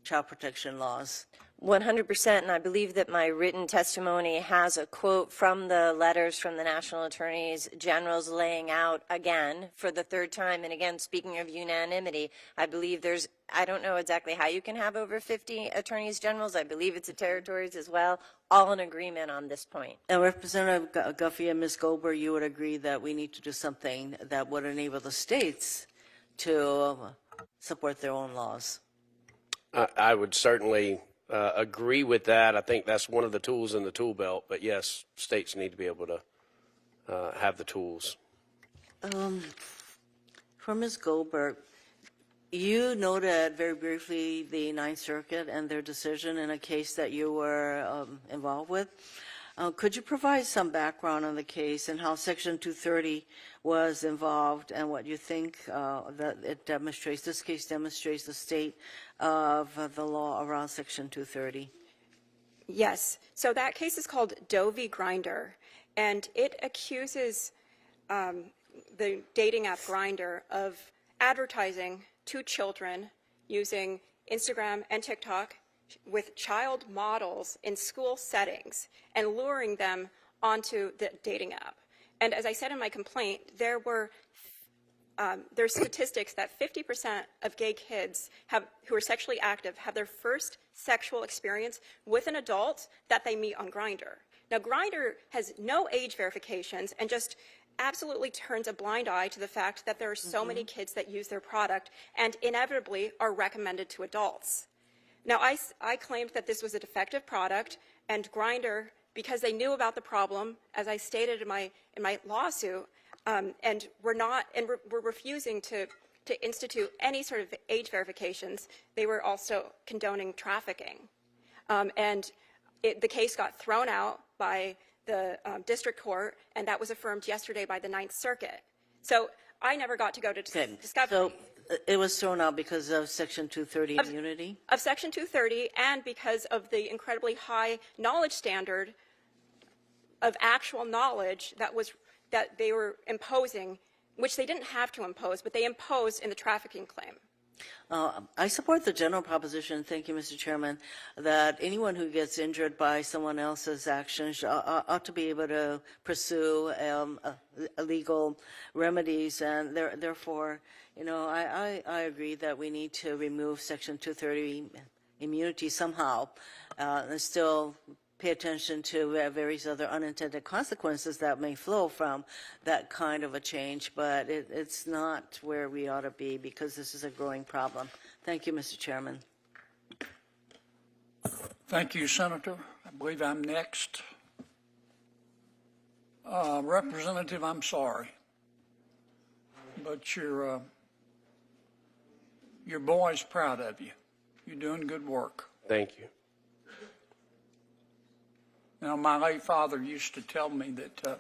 child protection laws? 100%, and I believe that my written testimony has a quote from the letters from the National Attorneys Generals laying out, again, for the third time, and again, speaking of unanimity, I believe there's, I don't know exactly how you can have over 50 Attorneys Generals, I believe it's the territories as well, all in agreement on this point. And Representative Guffey and Ms. Goldberg, you would agree that we need to do something that would enable the states to support their own laws? I would certainly agree with that. I think that's one of the tools in the tool belt. But yes, states need to be able to have the tools. For Ms. Goldberg, you noted very briefly the Ninth Circuit and their decision in a case that you were involved with. Could you provide some background on the case and how Section 230 was involved and what you think that it demonstrates, this case demonstrates the state of the law around Section 230? Yes. So that case is called Doe v. Grindr, and it accuses the dating app Grindr of advertising to children using Instagram and TikTok with child models in school settings and luring them onto the dating app. And as I said in my complaint, there's statistics that 50% of gay kids who are sexually active have their first sexual experience with an adult that they meet on Grindr. Now, Grindr has no age verifications and just absolutely turns a blind eye to the fact that there are so many kids that use their product and inevitably are recommended to adults. Now, I claimed that this was a defective product, and Grindr, because they knew about the problem, as I stated in my lawsuit, and we're refusing to institute any sort of age verifications. They were also condoning trafficking, and the case got thrown out by the district court, and that was affirmed yesterday by the Ninth Circuit. So I never got to go to discovery. So it was thrown out because of Section 230 immunity? Of Section 230, and because of the incredibly high knowledge standard of actual knowledge that they were imposing, which they didn't have to impose, but they imposed in the trafficking claim. I support the general proposition, thank you, Mr. Chairman, that anyone who gets injured by someone else's actions ought to be able to pursue legal remedies, and therefore, you know, I agree that we need to remove Section 230 immunity somehow, and still pay attention to various other unintended consequences that may flow from that kind of a change, but it's not where we ought to be because this is a growing problem. Thank you, Mr. Chairman. Thank you, Senator. I believe I'm next. Representative, I'm sorry, but your boy's proud of you. You're doing good work. Thank you. Now, my late father used to tell me that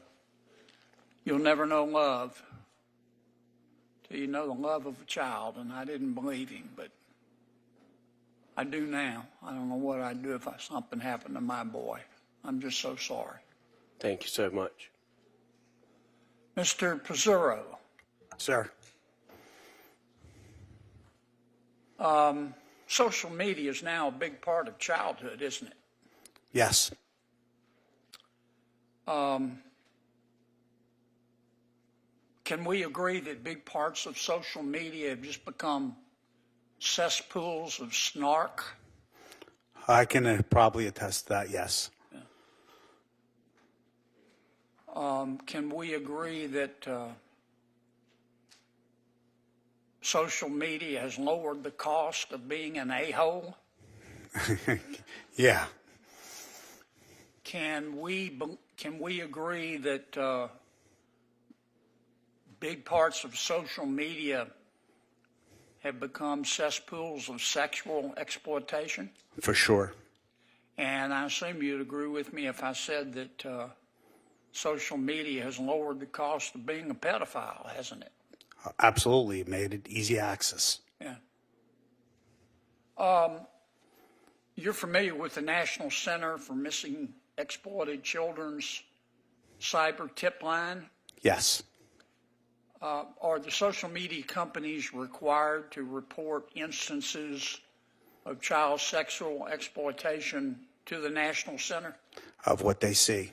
you'll never know love till you know the love of a child, and I didn't believe him, but I do now. I don't know what I'd do if something happened to my boy. I'm just so sorry. Thank you so much. Mr. Pizzurro, Sir. social media is now a big part of childhood, isn't it? Yes. Can we agree that big parts of social media have just become cesspools of snark? I can probably attest to that, yes. Can we agree that social media has lowered the cost of being an a-hole? Yeah. Can we agree that big parts of social media have become cesspools of sexual exploitation? For sure. And I assume you'd agree with me if I said that social media has lowered the cost of being a pedophile, hasn't it? Absolutely. It made it easy access. Yeah. You're familiar with the National Center for Missing Exploited Children's cyber tip line? Yes. Are the social media companies required to report instances of child sexual exploitation to the National Center? Of what they see.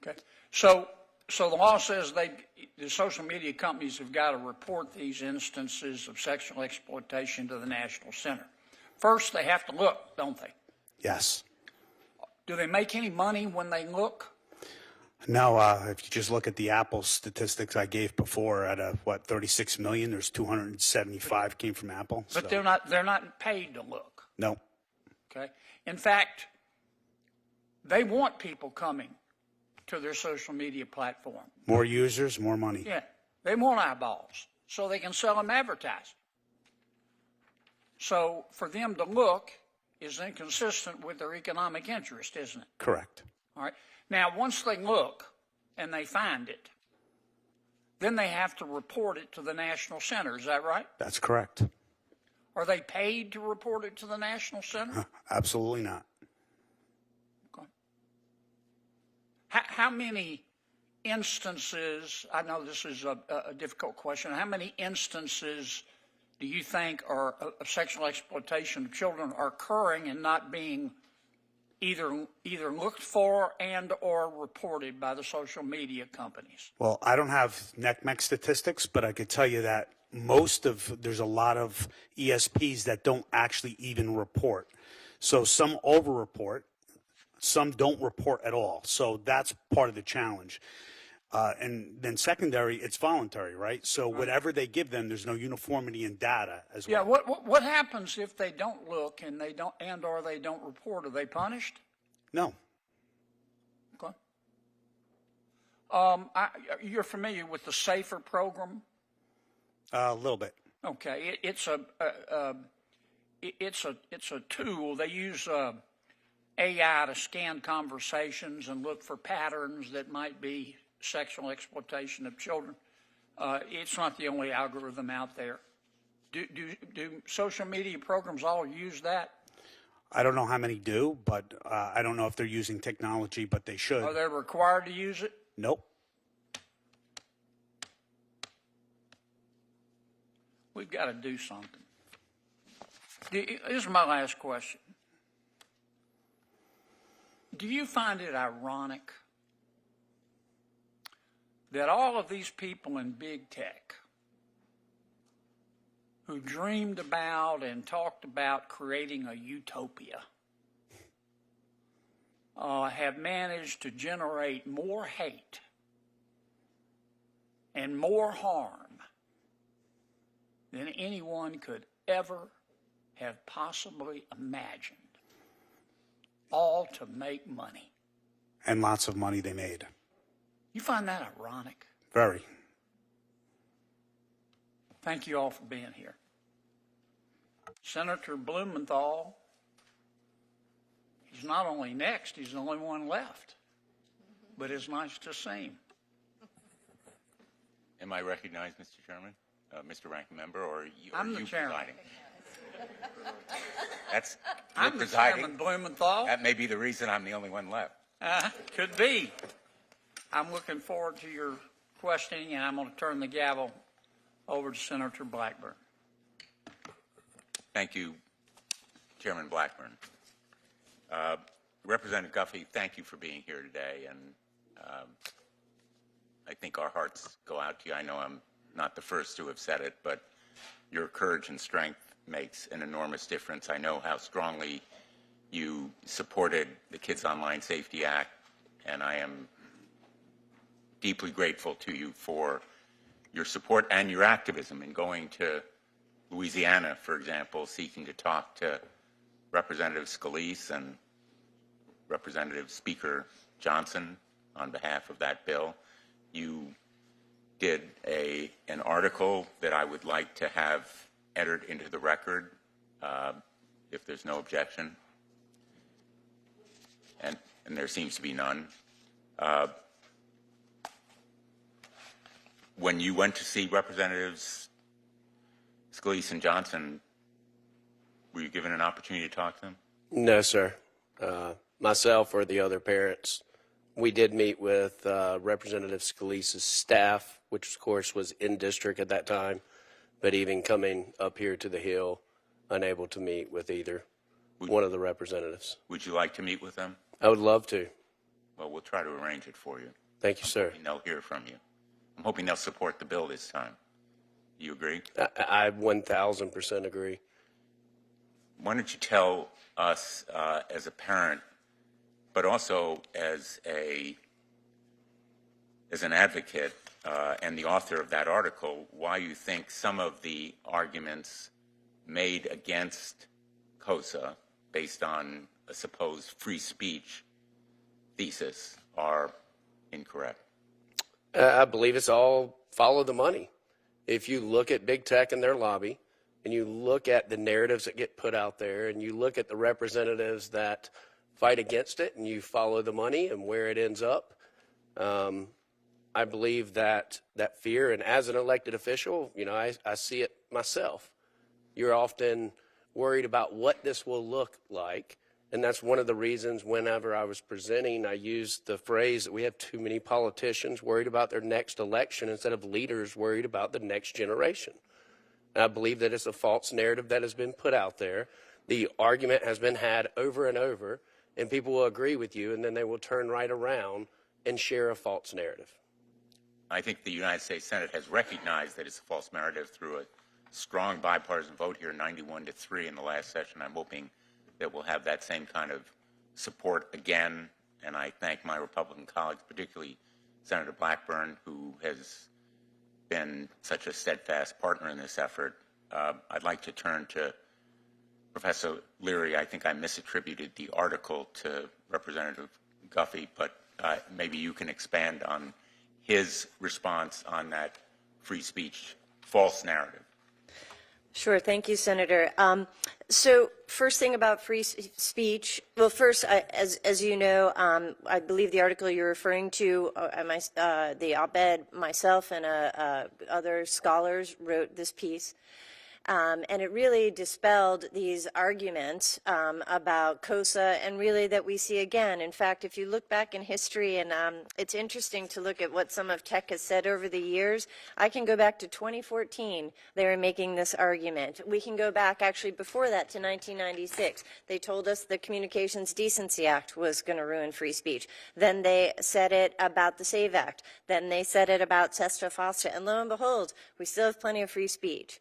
Okay. So the law says the social media companies have got to report these instances of sexual exploitation to the National Center. First, they have to look, don't they? Yes. Do they make any money when they look? No, if you just look at the Apple statistics I gave before, at 36 million, there's 275 came from Apple. But so. they're not paid to look. No. Okay. In fact, they want people coming to their social media platform. More users, more money. Yeah. They want eyeballs so they can sell them advertising. So for them to look is inconsistent with their economic interest, isn't it? Correct. All right. Now, once they look and they find it, then they have to report it to the National Center. Is that right? That's correct. Are they paid to report it to the National Center? Absolutely not. Okay. How many instances, I know this is a difficult question, how many instances do you think of sexual exploitation of children are occurring and not being either looked for and or reported by the social media companies? Well, I don't have NCMEC statistics, but I could tell you that there's a lot of ESPs that don't actually even report. So some over-report, some don't report at all. So that's part of the challenge. And then secondary, it's voluntary, right? So whatever they give them, there's no uniformity in data as well. Yeah, what happens if they don't look and they don't report? Are they punished? No. Okay. You're familiar with the SAFER program? A little bit. Okay, it's a tool. They use AI to scan conversations and look for patterns that might be sexual exploitation of children. It's not the only algorithm out there. Do social media programs all use that? I don't know how many do, but I don't know if they're using technology, but they should. Are they required to use it? Nope. We've got to do something. This is my last question. Do you find it ironic that all of these people in big tech who dreamed about and talked about creating a utopia have managed to generate more hate and more harm than anyone could ever have possibly imagined, all to make money. And lots of money they made. You find that ironic? Very. Thank you all for being here. Senator Blumenthal, he's not only next, he's the only one left. But it's nice to see him. Am I recognized, Mr. Chairman? Mr. Ranking Member, or I'm the you chairman. presiding? That's I'm the chairman, Blumenthal. That may be the reason I'm the only one left. Could be. I'm looking forward to your questioning, and I'm going to turn the gavel over to Senator Blackburn. Thank you, Chairman Blackburn. Representative Guffey, thank you for being here today, and I think our hearts go out to you. I know I'm not the first to have said it, but your courage and strength makes an enormous difference. I know how strongly you supported the Kids Online Safety Act, and I am deeply grateful to you for your support and your activism in going to Louisiana, for example, seeking to talk to Representative Scalise and Representative Speaker Johnson on behalf of that bill. You did an article that I would like to have entered into the record, if there's no objection, and there seems to be none. When you went to see Representatives Scalise and Johnson, were you given an opportunity to talk to them? No, sir. Myself or the other parents, we did meet with Representative Scalise's staff, which of course was in district at that time, but even coming up here to the Hill, unable to meet with either one of the representatives. Would you like to meet with them? I would love to. Well, we'll try to arrange it for you. Thank you, sir. And they'll hear from you. I'm hoping they'll support the bill this time. You agree? I 1,000% agree. Why don't you tell us as a parent, but also as an advocate and the author of that article, why you think some of the arguments made against COSA based on a supposed free speech thesis are incorrect? I believe it's all follow the money. If you look at big tech and their lobby, and you look at the narratives that get put out there, and you look at the representatives that fight against it, and you follow the money and where it ends up, I believe that fear, and as an elected official, you know, I see it myself. You're often worried about what this will look like, and that's one of the reasons whenever I was presenting, I used the phrase that we have too many politicians worried about their next election instead of leaders worried about the next generation. And I believe that it's a false narrative that has been put out there. The argument has been had over and over, and people will agree with you, and then they will turn right around and share a false narrative. I think the United States Senate has recognized that it's a false narrative through a strong bipartisan vote here, 91-3 in the last session. I'm hoping that we'll have that same kind of support again, and I thank my Republican colleagues, particularly Senator Blackburn, who has been such a steadfast partner in this effort. I'd like to turn to Professor Leary. I think I misattributed the article to Representative Guffey, but maybe you can expand on his response on that free speech false narrative. Sure. Thank you, Senator. So first thing about free speech, well, first, as you know, I believe the article you're referring to, the op-ed, myself and other scholars wrote this piece. And it really dispelled these arguments about COSA, and really that we see again. In fact, if you look back in history, and it's interesting to look at what some of tech has said over the years. I can go back to 2014. They were making this argument. We can go back actually before that to 1996. They told us the Communications Decency Act was going to ruin free speech. Then they said it about the SAVE Act. Then they said it about Sesta Fosta. And lo and behold, we still have plenty of free speech.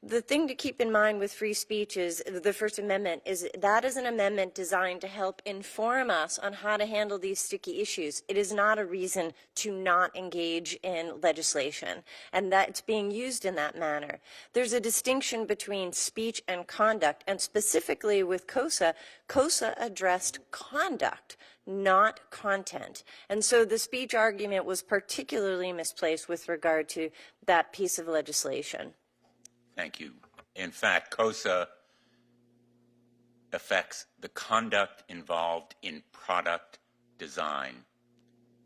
The thing to keep in mind with free speech is the First Amendment is that is an amendment designed to help inform us on how to handle these sticky issues. It is not a reason to not engage in legislation, and that it's being used in that manner. There's a distinction between speech and conduct, and specifically with COSA, COSA addressed conduct, not content. And so the speech argument was particularly misplaced with regard to that piece of legislation. Thank you. In fact, COSA affects the conduct involved in product design.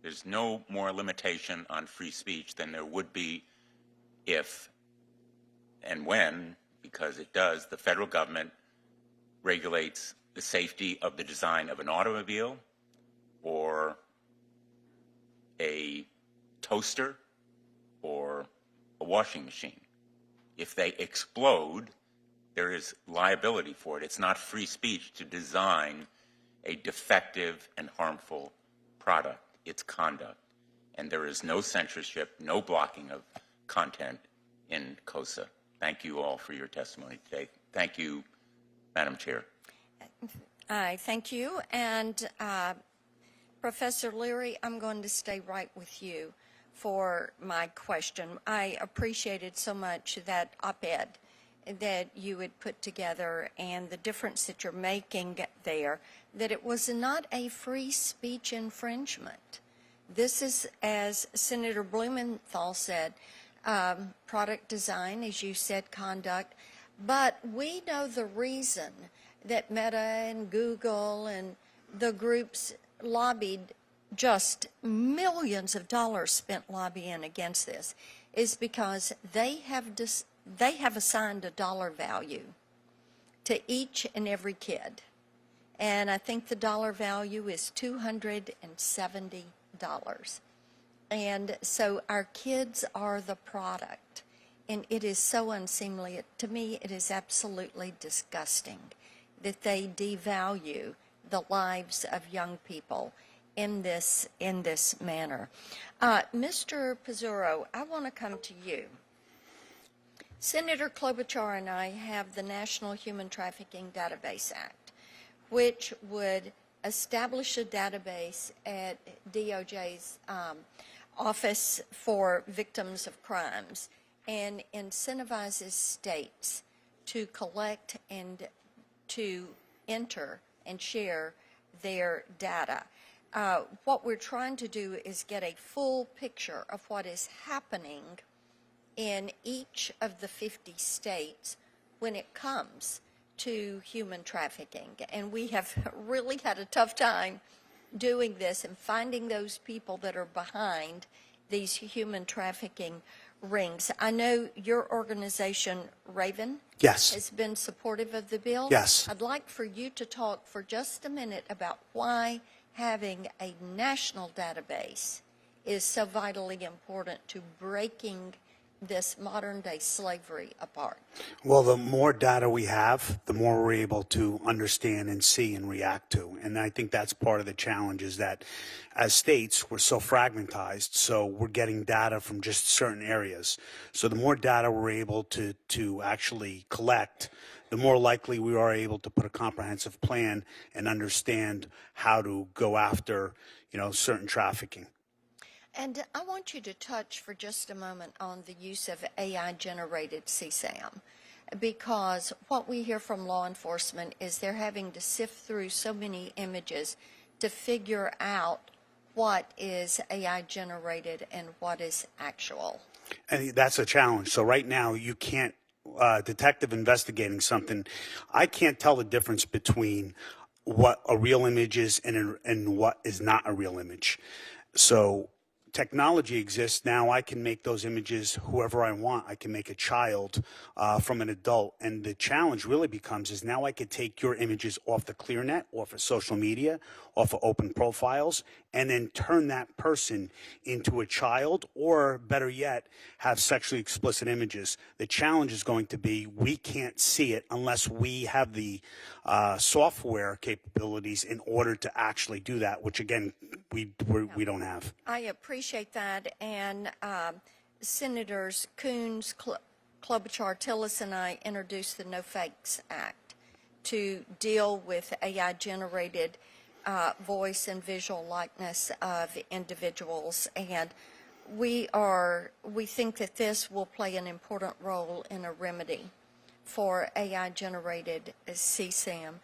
There's no more limitation on free speech than there would be if and when, because it does, the federal government regulates the safety of the design of an automobile or a toaster or a washing machine. If they explode, there is liability for it. It's not free speech to design a defective and harmful product. It's conduct. And there is no censorship, no blocking of content in COSA. Thank you all for your testimony today. Thank you, Madam Chair. Thank you. And Professor Leary, I'm going to stay right with you for my question. I appreciated so much that op-ed that you had put together and the difference that you're making there, that it was not a free speech infringement. This is, as Senator Blumenthal said, product design, as you said, conduct. But we know the reason that Meta and Google and the groups lobbied, just millions of dollars spent lobbying against this, is because they have assigned a dollar value to each and every kid. And I think the dollar value is $270. And so our kids are the product. And it is so unseemly. To me, it is absolutely disgusting that they devalue the lives of young people in this manner. Mr. Pizzurro, I want to come to you. Senator Klobuchar and I have the National Human Trafficking Database Act, which would establish a database at DOJ's Office for Victims of Crimes and incentivizes states to collect and to enter and share their data. What we're trying to do is get a full picture of what is happening in each of the 50 states when it comes to human trafficking. And we have really had a tough time doing this and finding those people that are behind these human trafficking rings. I know your organization, Raven, Yes. has been supportive of the bill. Yes. I'd like for you to talk for just a minute about why having a national database is so vitally important to breaking this modern-day slavery apart. Well, the more data we have, the more we're able to understand and see and react to. And I think that's part of the challenge, is that as states, we're so fragmentized, so we're getting data from just certain areas. So the more data we're able to actually collect, the more likely we are able to put a comprehensive plan and understand how to go after, certain trafficking. And I want you to touch for just a moment on the use of AI-generated CSAM, because what we hear from law enforcement is they're having to sift through so many images to figure out what is AI-generated and what is actual. And that's a challenge. So right now, you can't, detective investigating something, I can't tell the difference between what a real image is and what is not a real image. So technology exists now. I can make those images whoever I want. I can make a child from an adult. And the challenge really becomes is now I could take your images off the ClearNet, off of social media, off of open profiles, and then turn that person into a child, or better yet, have sexually explicit images. The challenge is going to be we can't see it unless we have the software capabilities in order to actually do that, which again, we don't have. I appreciate that. And Senators Coons, Klobuchar, Tillis, and I introduced the No Fakes Act to deal with AI-generated voice and visual likeness of individuals, and we think that this will play an important role in a remedy for AI-generated CSAM.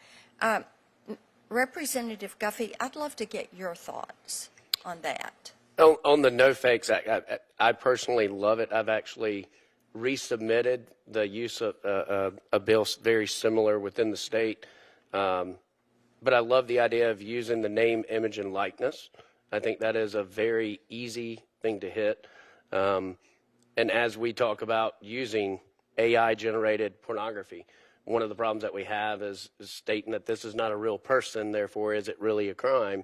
Representative Guffey, I'd love to get your thoughts on that. On the No Fakes Act, I personally love it. I've actually resubmitted the use of a bill very similar within the state. But I love the idea of using the name, image, and likeness. I think that is a very easy thing to hit. And as we talk about using AI-generated pornography, one of the problems that we have is stating that this is not a real person, therefore is it really a crime?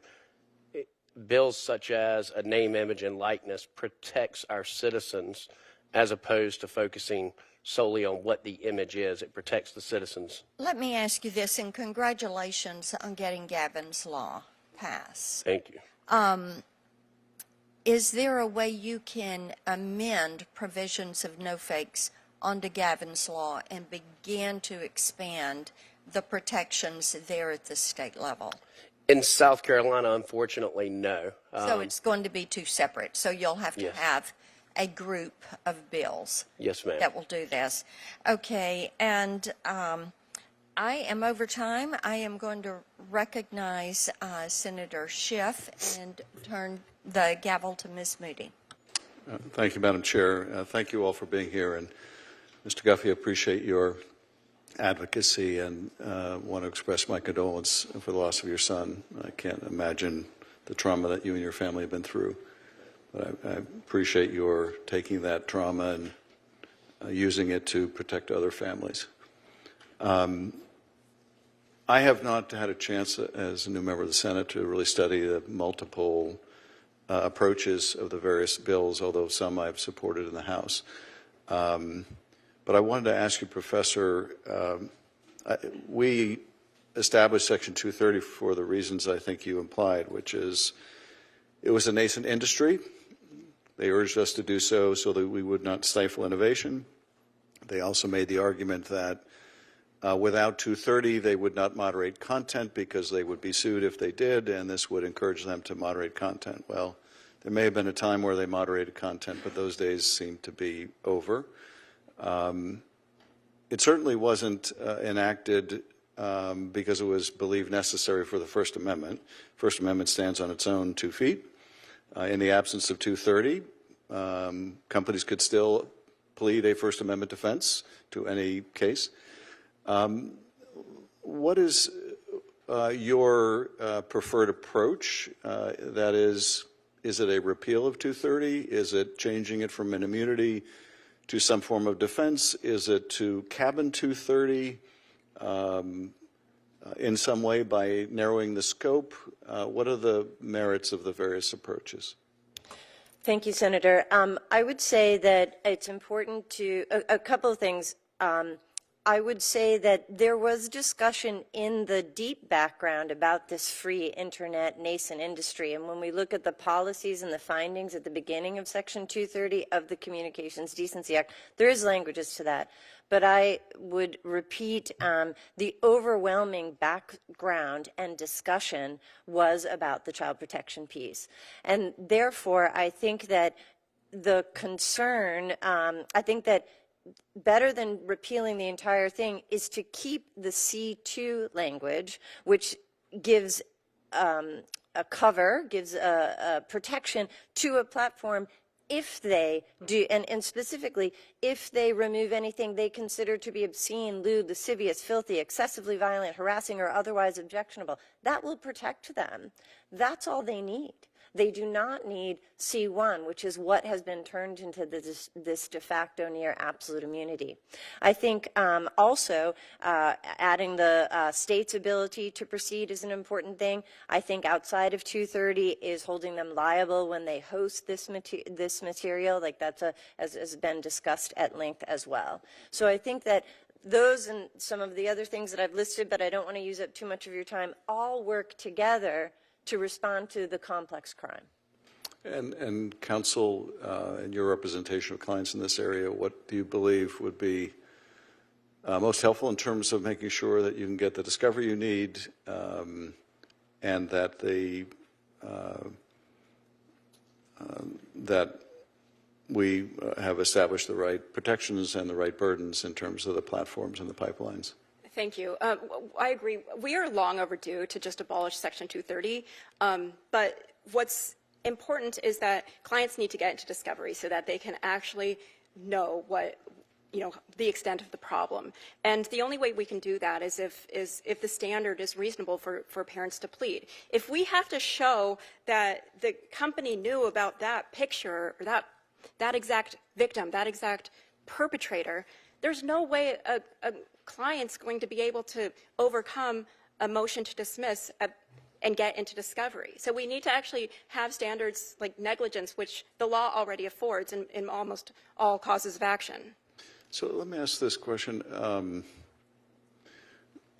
Bills such as a name, image, and likeness protects our citizens as opposed to focusing solely on what the image is. It protects the citizens. Let me ask you this, and congratulations on getting Gavin's Law passed. Thank you. Is there a way you can amend provisions of No Fakes onto Gavin's Law and begin to expand the protections there at the state level? In South Carolina, unfortunately, no. So it's going to be two separate. So you'll have to Yes. have a group of bills Yes, ma'am. that will do this. Okay, and I am over time. I am going to recognize Senator Schiff and turn the gavel to Ms. Moody. Thank you, Madam Chair. Thank you all for being here. And Mr. Guffey, I appreciate your advocacy and want to express my condolence for the loss of your son. I can't imagine the trauma that you and your family have been through. But I appreciate your taking that trauma and using it to protect other families. I have not had a chance as a new member of the Senate to really study the multiple approaches of the various bills, although some I've supported in the House. But I wanted to ask you, Professor, we established Section 230 for the reasons I think you implied, which is it was a nascent industry. They urged us to do so that we would not stifle innovation. They also made the argument that without 230, they would not moderate content because they would be sued if they did, and this would encourage them to moderate content. Well, there may have been a time where they moderated content, but those days seem to be over. It certainly wasn't enacted because it was believed necessary for the First Amendment. First Amendment stands on its own 2 feet. In the absence of 230, companies could still plead a First Amendment defense to any case. What is your preferred approach? That is it a repeal of 230? Is it changing it from an immunity to some form of defense? Is it to cabin 230 in some way by narrowing the scope? What are the merits of the various approaches? Thank you, Senator. I would say that it's important to, a couple of things. I would say that there was discussion in the deep background about this free internet nascent industry. And when we look at the policies and the findings at the beginning of Section 230 of the Communications Decency Act, there is languages to that. But I would repeat the overwhelming background and discussion was about the child protection piece. And therefore, I think that the concern, I think that better than repealing the entire thing is to keep the C2 language, which gives a cover, gives a protection to a platform if they do, and specifically, if they remove anything they consider to be obscene, lewd, lascivious, filthy, excessively violent, harassing, or otherwise objectionable. That will protect them. That's all they need. They do not need C1, which is what has been turned into this de facto near absolute immunity. I think also adding the state's ability to proceed is an important thing. I think outside of 230 is holding them liable when they host this material, like that's has been discussed at length as well. So I think that those and some of the other things that I've listed, but I don't want to use up too much of your time, all work together to respond to the complex crime. And counsel, in your representation of clients in this area, what do you believe would be most helpful in terms of making sure that you can get the discovery you need and that that we have established the right protections and the right burdens in terms of the platforms and the pipelines? Thank you. I agree. We are long overdue to just abolish Section 230. But what's important is that clients need to get into discovery so that they can actually know what, the extent of the problem. And the only way we can do that is if the standard is reasonable for parents to plead. If we have to show that the company knew about that picture or that exact victim, that exact perpetrator, there's no way a client's going to be able to overcome a motion to dismiss and get into discovery. So we need to actually have standards like negligence, which the law already affords in almost all causes of action. So let me ask this question.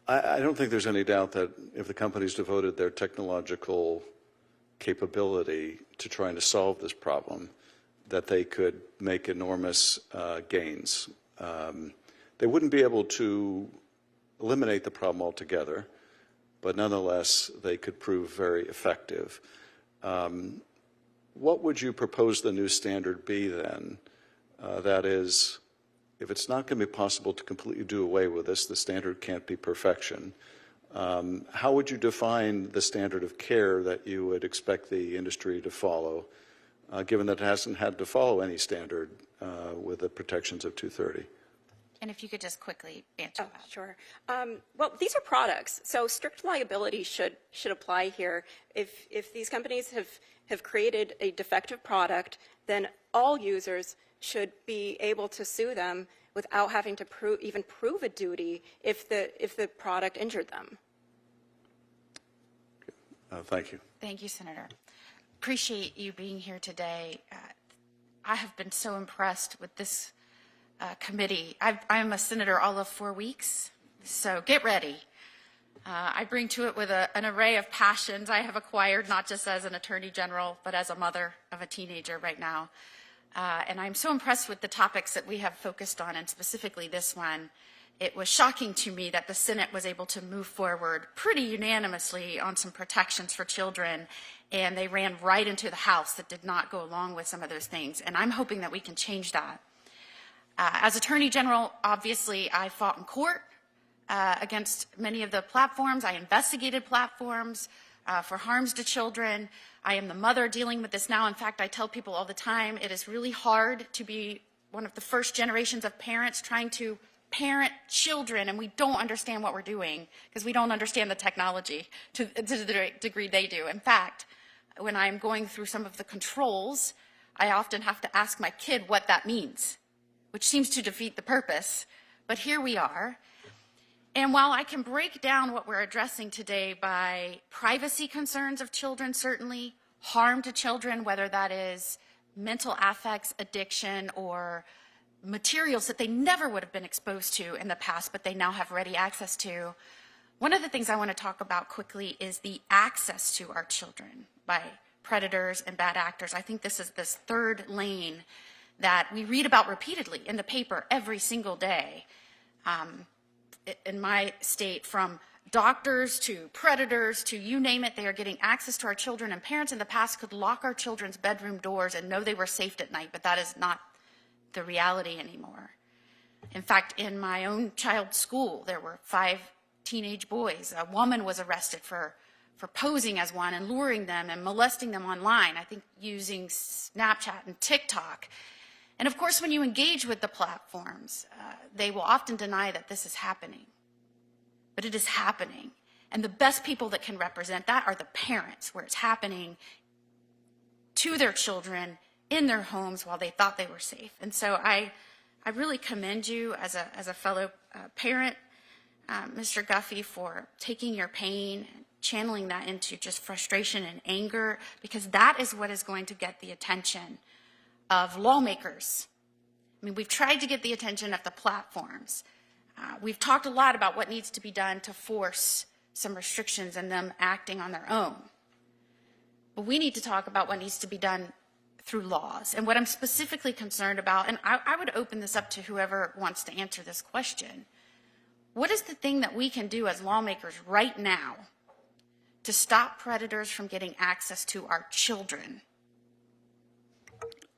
I don't think there's any doubt that if the companies devoted their technological capability to trying to solve this problem, that they could make enormous gains. They wouldn't be able to eliminate the problem altogether, but nonetheless, they could prove very effective. What would you propose the new standard be then? That is, if it's not going to be possible to completely do away with this, the standard can't be perfection. How would you define the standard of care that you would expect the industry to follow, given that it hasn't had to follow any standard with the protections of 230? And if you could just quickly answer that. Sure. Well, these are products, so strict liability should apply here. If these companies have created a defective product, then all users should be able to sue them without having to even prove a duty if the product injured them. Thank you. Thank you, Senator. Appreciate you being here today. I have been so impressed with this committee. I'm a senator all of 4 weeks, so get ready. I bring to it with an array of passions I have acquired, not just as an attorney general, but as a mother of a teenager right now. And I'm so impressed with the topics that we have focused on, and specifically this one. It was shocking to me that the Senate was able to move forward pretty unanimously on some protections for children, and they ran right into the House that did not go along with some of those things. And I'm hoping that we can change that. As Attorney General, obviously, I fought in court against many of the platforms. I investigated platforms for harms to children. I am the mother dealing with this now. In fact, I tell people all the time, it is really hard to be one of the first generations of parents trying to parent children, and we don't understand what we're doing because we don't understand the technology to the degree they do. In fact, when I'm going through some of the controls, I often have to ask my kid what that means, which seems to defeat the purpose. But here we are. And while I can break down what we're addressing today by privacy concerns of children, certainly, harm to children, whether that is mental affects, addiction, or materials that they never would have been exposed to in the past, but they now have ready access to. One of the things I want to talk about quickly is the access to our children by predators and bad actors. I think this is this third lane that we read about repeatedly in the paper every single day. In my state, from doctors to predators to you name it, they are getting access to our children, and parents in the past could lock our children's bedroom doors and know they were safe at night, but that is not the reality anymore. In fact, in my own child's school, there were 5 teenage boys. A woman was arrested for posing as one and luring them and molesting them online, I think using Snapchat and TikTok. And of course, when you engage with the platforms, they will often deny that this is happening. But it is happening. And the best people that can represent that are the parents, where it's happening to their children in their homes while they thought they were safe. And so I really commend you as a fellow parent, Mr. Guffey, for taking your pain and channeling that into just frustration and anger, because that is what is going to get the attention of lawmakers. I mean, we've tried to get the attention of the platforms. We've talked a lot about what needs to be done to force some restrictions and them acting on their own. But we need to talk about what needs to be done through laws. And what I'm specifically concerned about, and I would open this up to whoever wants to answer this question, what is the thing that we can do as lawmakers right now to stop predators from getting access to our children?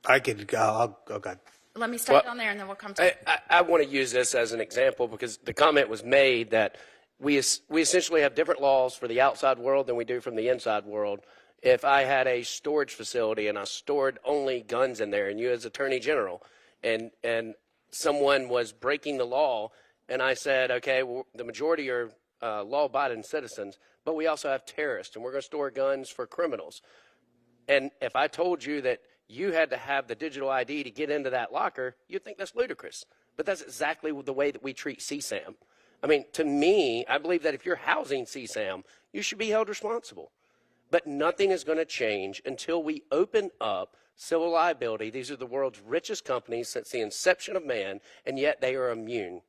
I'll go ahead. Let me start down there and then we'll come to I want to use this as an example because the comment was made that we essentially have different laws for the outside world than we do from the inside world. If I had a storage facility and I stored only guns in there, and you as Attorney General, and someone was breaking the law, and I said, okay, well, the majority are law-abiding citizens, but we also have terrorists, and we're going to store guns for criminals. And if I told you that you had to have the digital ID to get into that locker, you'd think that's ludicrous. But that's exactly the way that we treat CSAM. I mean, to me, I believe that if you're housing CSAM, you should be held responsible. But nothing is going to change until we open up civil liability. These are the world's richest companies since the inception of man, and yet they are immune.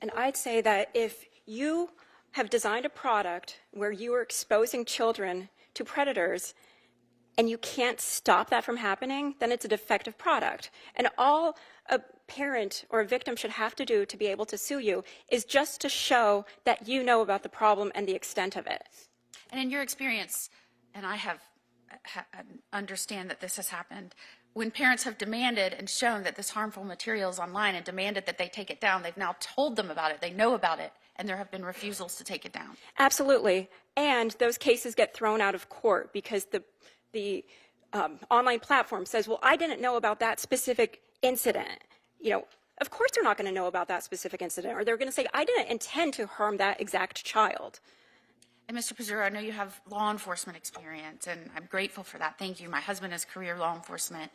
And I'd say that if you have designed a product where you are exposing children to predators and you can't stop that from happening, then it's a defective product. And all a parent or a victim should have to do to be able to sue you is just to show that you know about the problem and the extent of it. And in your experience, and I understand that this has happened, when parents have demanded and shown that this harmful material is online and demanded that they take it down, they've now told them about it, they know about it, and there have been refusals to take it down. Absolutely. And those cases get thrown out of court because the online platform says, well, I didn't know about that specific incident. You know, of course they're not going to know about that specific incident, or they're going to say, I didn't intend to harm that exact child. And Mr. Pizzurro, I know you have law enforcement experience, and I'm grateful for that. Thank you. My husband is career law enforcement.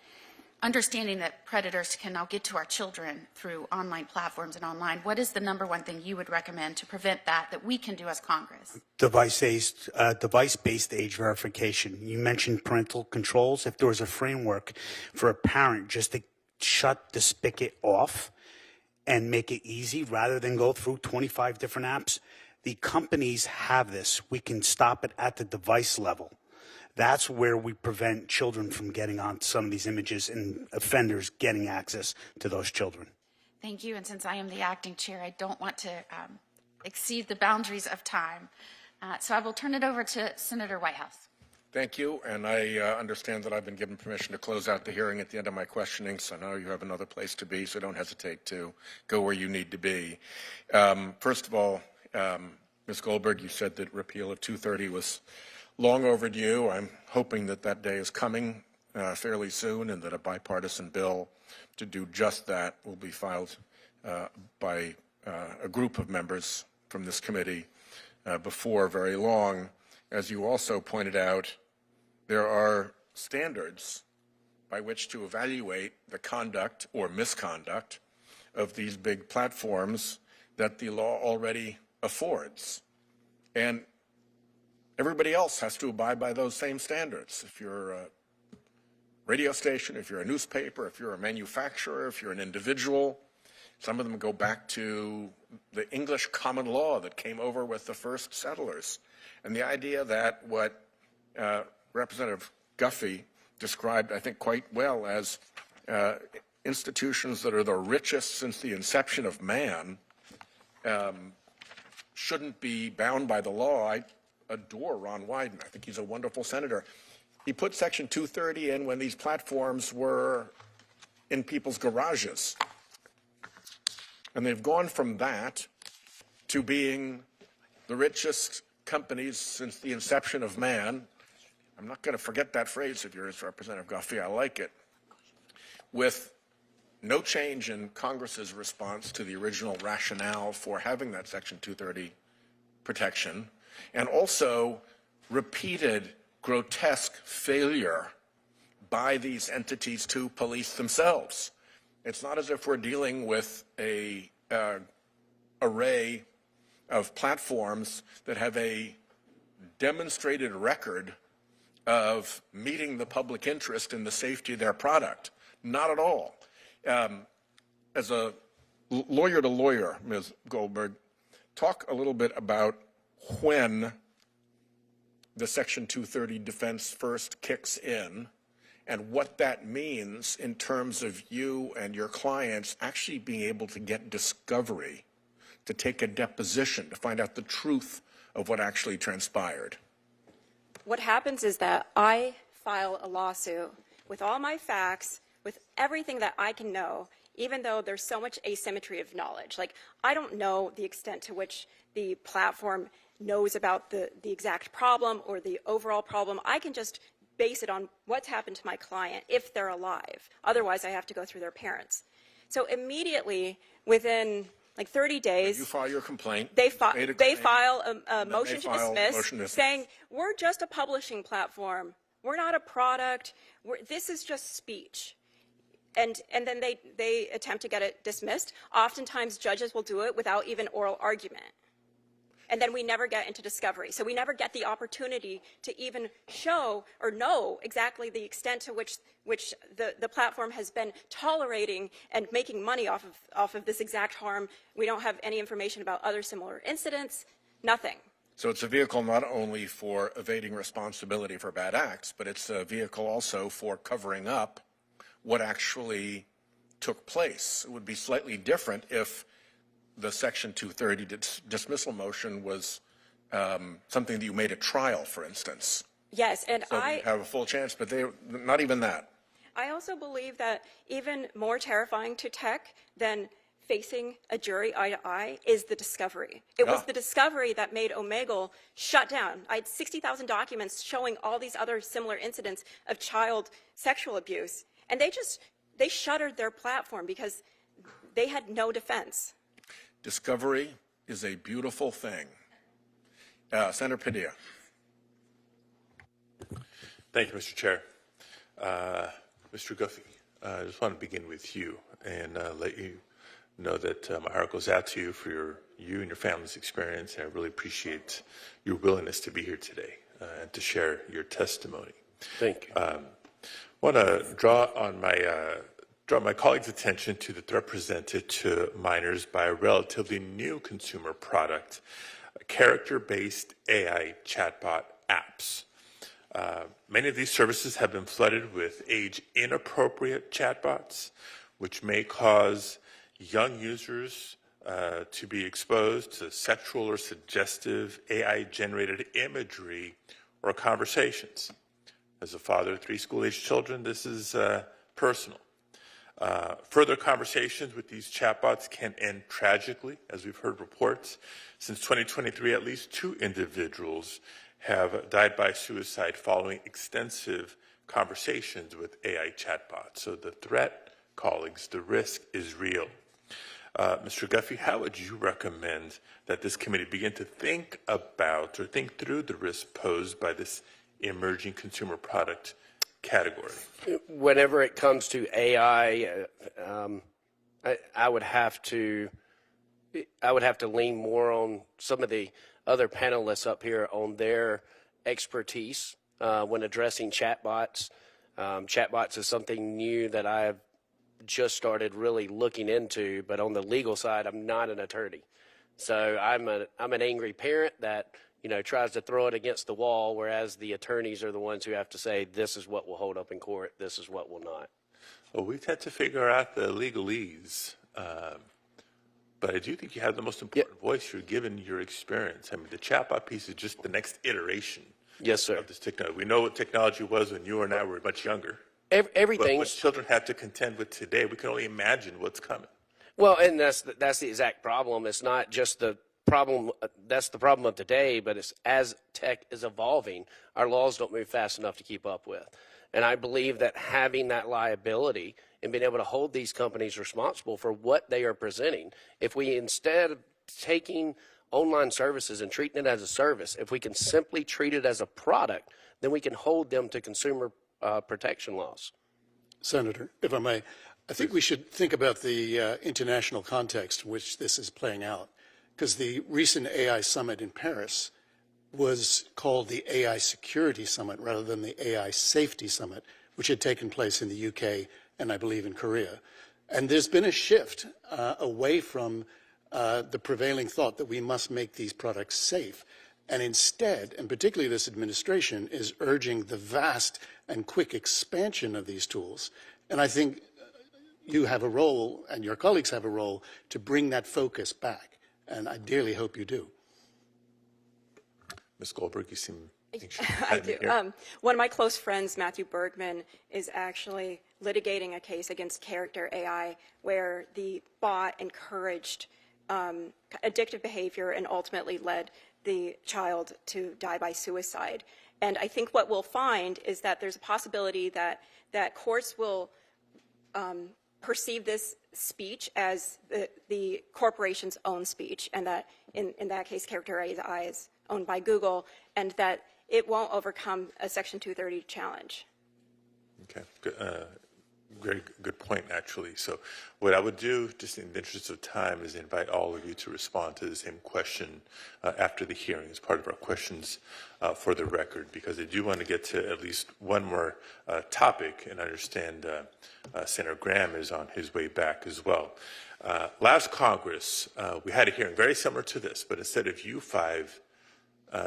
Understanding that predators can now get to our children through online platforms and online, what is the number one thing you would recommend to prevent that we can do as Congress? Device-based age verification. You mentioned parental controls. If there was a framework for a parent just to shut the spigot off and make it easy rather than go through 25 different apps, the companies have this. We can stop it at the device level. That's where we prevent children from getting on some of these images and offenders getting access to those children. Thank you. And since I am the acting chair, I don't want to exceed the boundaries of time. So I will turn it over to Senator Whitehouse. Thank you. And I understand that I've been given permission to close out the hearing at the end of my questioning, so I know you have another place to be, so don't hesitate to go where you need to be. First of all, Ms. Goldberg, you said that repeal of 230 was long overdue. I'm hoping that that day is coming fairly soon and that a bipartisan bill to do just that will be filed by a group of members from this committee before very long. As you also pointed out, there are standards by which to evaluate the conduct or misconduct of these big platforms that the law already affords. And everybody else has to abide by those same standards. If you're a radio station, if you're a newspaper, if you're a manufacturer, if you're an individual, some of them go back to the English common law that came over with the first settlers. And the idea that what Representative Guffey described, I think, quite well as institutions that are the richest since the inception of man shouldn't be bound by the law. I adore Ron Wyden. I think he's a wonderful senator. He put Section 230 in when these platforms were in people's garages. And they've gone from that to being the richest companies since the inception of man. I'm not going to forget that phrase of yours, Representative Guffey. I like it. With no change in Congress's response to the original rationale for having that Section 230 protection, and also repeated grotesque failure by these entities to police themselves. It's not as if we're dealing with a array of platforms that have a demonstrated record of meeting the public interest in the safety of their product. Not at all. As a lawyer to lawyer, Ms. Goldberg, talk a little bit about when the Section 230 defense first kicks in, and what that means in terms of you and your clients actually being able to get discovery, to take a deposition, to find out the truth of what actually transpired. What happens is that I file a lawsuit with all my facts, with everything that I can know, even though there's so much asymmetry of knowledge. Like, I don't know the extent to which the platform knows about the exact problem or the overall problem. I can just base it on what's happened to my client if they're alive. Otherwise, I have to go through their parents. So immediately, within like 30 days, you file your complaint. They file a motion to dismiss, dismiss, saying, we're just a publishing platform. We're not a product. This is just speech. And then they attempt to get it dismissed. Oftentimes, judges will do it without even oral argument. And then we never get into discovery. So we never get the opportunity to even show or know exactly the extent to which the platform has been tolerating and making money off of this exact harm. We don't have any information about other similar incidents, nothing. So it's a vehicle not only for evading responsibility for bad acts, but it's a vehicle also for covering up what actually took place. It would be slightly different if the Section 230 dismissal motion was something that you made at trial, for instance. Yes, and So you have a full chance, but not even that. I also believe that even more terrifying to tech than facing a jury eye to eye is the discovery. It was the discovery that made Omegle shut down. I had 60,000 documents showing all these other similar incidents of child sexual abuse, and they shuttered their platform because they had no defense. Discovery is a beautiful thing. Senator Padilla. Thank you, Mr. Chair. Mr. Guffey, I just want to begin with you and let you know that my heart goes out to you for you and your family's experience, and I really appreciate your willingness to be here today and to share your testimony. Thank you. I want to draw my colleagues' attention to the threat presented to minors by a relatively new consumer product, character-based AI chatbot apps. Many of these services have been flooded with age-inappropriate chatbots, which may cause young users to be exposed to sexual or suggestive AI-generated imagery or conversations. As a father of 3 school-aged children, this is personal. Further conversations with these chatbots can end tragically, as we've heard reports. Since 2023, at least 2 individuals have died by suicide following extensive conversations with AI chatbots. So the threat, colleagues, the risk is real. Mr. Guffey, how would you recommend that this committee begin to think about or think through the risk posed by this emerging consumer product category? Whenever it comes to AI, I would have to lean more on some of the other panelists up here on their expertise when addressing chatbots. Chatbots is something new that I've just started really looking into, but on the legal side, I'm not an attorney. So I'm an angry parent that tries to throw it against the wall, whereas the attorneys are the ones who have to say, this is what will hold up in court, this is what will not. Well, we've had to figure out the legalese, but I do think you have the most important voice here, given your experience. I mean, the chatbot piece is just the next iteration. Yes, sir. Of this technology. We know what technology was when you and I were much younger. Everything. But what children have to contend with today, we can only imagine what's coming. Well, and that's the exact problem. It's not just the problem. That's the problem of today, but it's as tech is evolving, our laws don't move fast enough to keep up with. And I believe that having that liability and being able to hold these companies responsible for what they are presenting, if we instead of taking online services and treating it as a service, if we can simply treat it as a product, then we can hold them to consumer protection laws. Senator, if I may, I think we should think about the international context in which this is playing out, because the recent AI summit in Paris was called the AI Security Summit rather than the AI Safety Summit, which had taken place in the UK and I believe in Korea. And there's been a shift away from the prevailing thought that we must make these products safe. And instead, and particularly this administration, is urging the vast and quick expansion of these tools. And I think you have a role, and your colleagues have a role, to bring that focus back. And I dearly hope you do. Ms. Goldberg, you seem anxious. I do. One of my close friends, Matthew Bergman, is actually litigating a case against Character AI where the bot encouraged addictive behavior and ultimately led the child to die by suicide. And I think what we'll find is that there's a possibility that courts will perceive this speech as the corporation's own speech, and that in that case, Character AI is owned by Google, and that it won't overcome a Section 230 challenge. Okay, very good point, actually. So what I would do, just in the interest of time, is invite all of you to respond to the same question after the hearing as part of our questions for the record, because I do want to get to at least one more topic, and I understand Senator Graham is on his way back as well. Last Congress, we had a hearing very similar to this, but instead of you five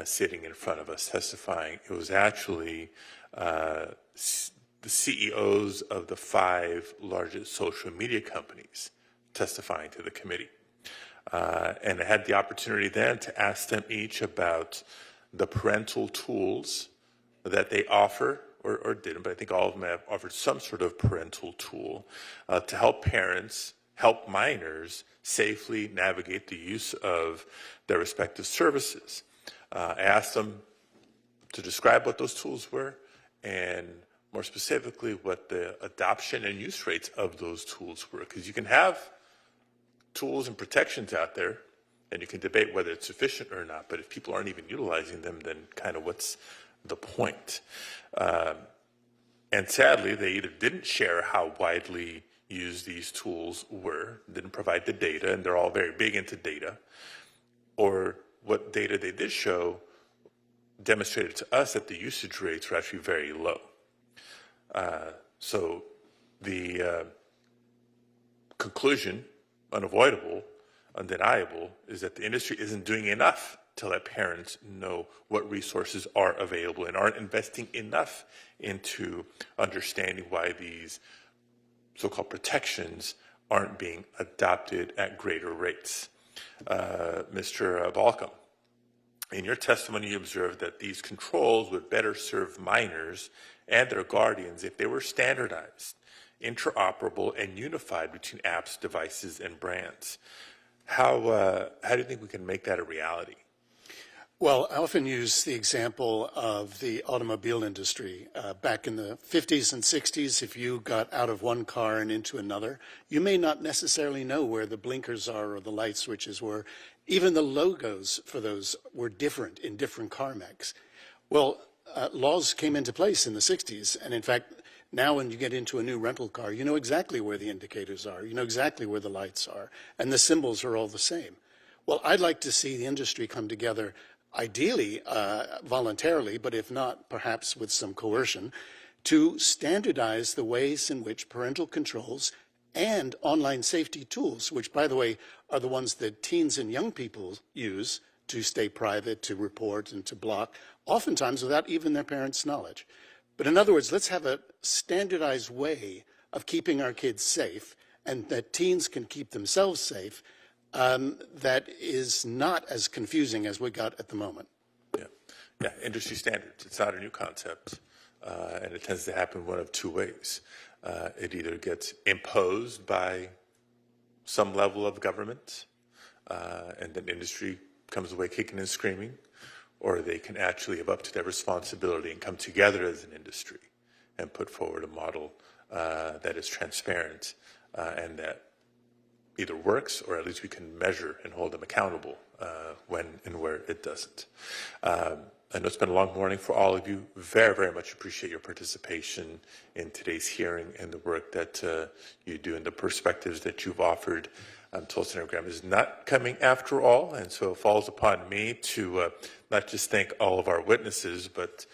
sitting in front of us testifying, it was actually the CEOs of the 5 largest social media companies testifying to the committee. And I had the opportunity then to ask them each about the parental tools that they offer, or didn't, but I think all of them have offered some sort of parental tool to help parents, help minors safely navigate the use of their respective services. I asked them to describe what those tools were, and more specifically, what the adoption and use rates of those tools were. Because you can have tools and protections out there, and you can debate whether it's sufficient or not, but if people aren't even utilizing them, then kind of what's the point? And sadly, they either didn't share how widely used these tools were, didn't provide the data, and they're all very big into data, or what data they did show demonstrated to us that the usage rates were actually very low. So the conclusion, unavoidable, undeniable, is that the industry isn't doing enough to let parents know what resources are available and aren't investing enough into understanding why these so-called protections aren't being adopted at greater rates. Mr. Balcom, in your testimony, you observed that these controls would better serve minors and their guardians if they were standardized, interoperable, and unified between apps, devices, and brands. How do you think we can make that a reality? Well, I often use the example of the automobile industry. Back in the 50s and 60s, if you got out of one car and into another, you may not necessarily know where the blinkers are or the light switches were. Even the logos for those were different in different car makes. Well, laws came into place in the 60s, and in fact, now when you get into a new rental car, you know exactly where the indicators are, you know exactly where the lights are, and the symbols are all the same. Well, I'd like to see the industry come together, ideally voluntarily, but if not, perhaps with some coercion, to standardize the ways in which parental controls and online safety tools, which, by the way, are the ones that teens and young people use to stay private, to report, and to block, oftentimes without even their parents' knowledge. But in other words, let's have a standardized way of keeping our kids safe, and that teens can keep themselves safe, that is not as confusing as we got at the moment. Yeah, industry standards. It's not a new concept, and it tends to happen one of two ways. It either gets imposed by some level of government, and then industry comes away kicking and screaming, or they can actually live up to their responsibility and come together as an industry and put forward a model that is transparent and that either works, or at least we can measure and hold them accountable when and where it doesn't. I know it's been a long morning for all of you. Very, very much appreciate your participation in today's hearing and the work that you do and the perspectives that you've offered. until Senator Graham is not coming after all, and so it falls upon me to not just thank all of our witnesses, but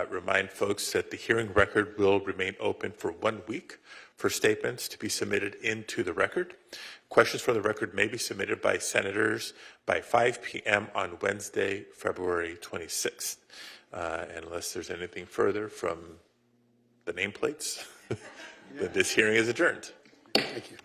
remind folks that the hearing record will remain open for 1 week for statements to be submitted into the record. Questions for the record may be submitted by senators by 5 p.m. on Wednesday, February 26th. Unless there's anything further from the nameplates, then this hearing is adjourned. Thank you.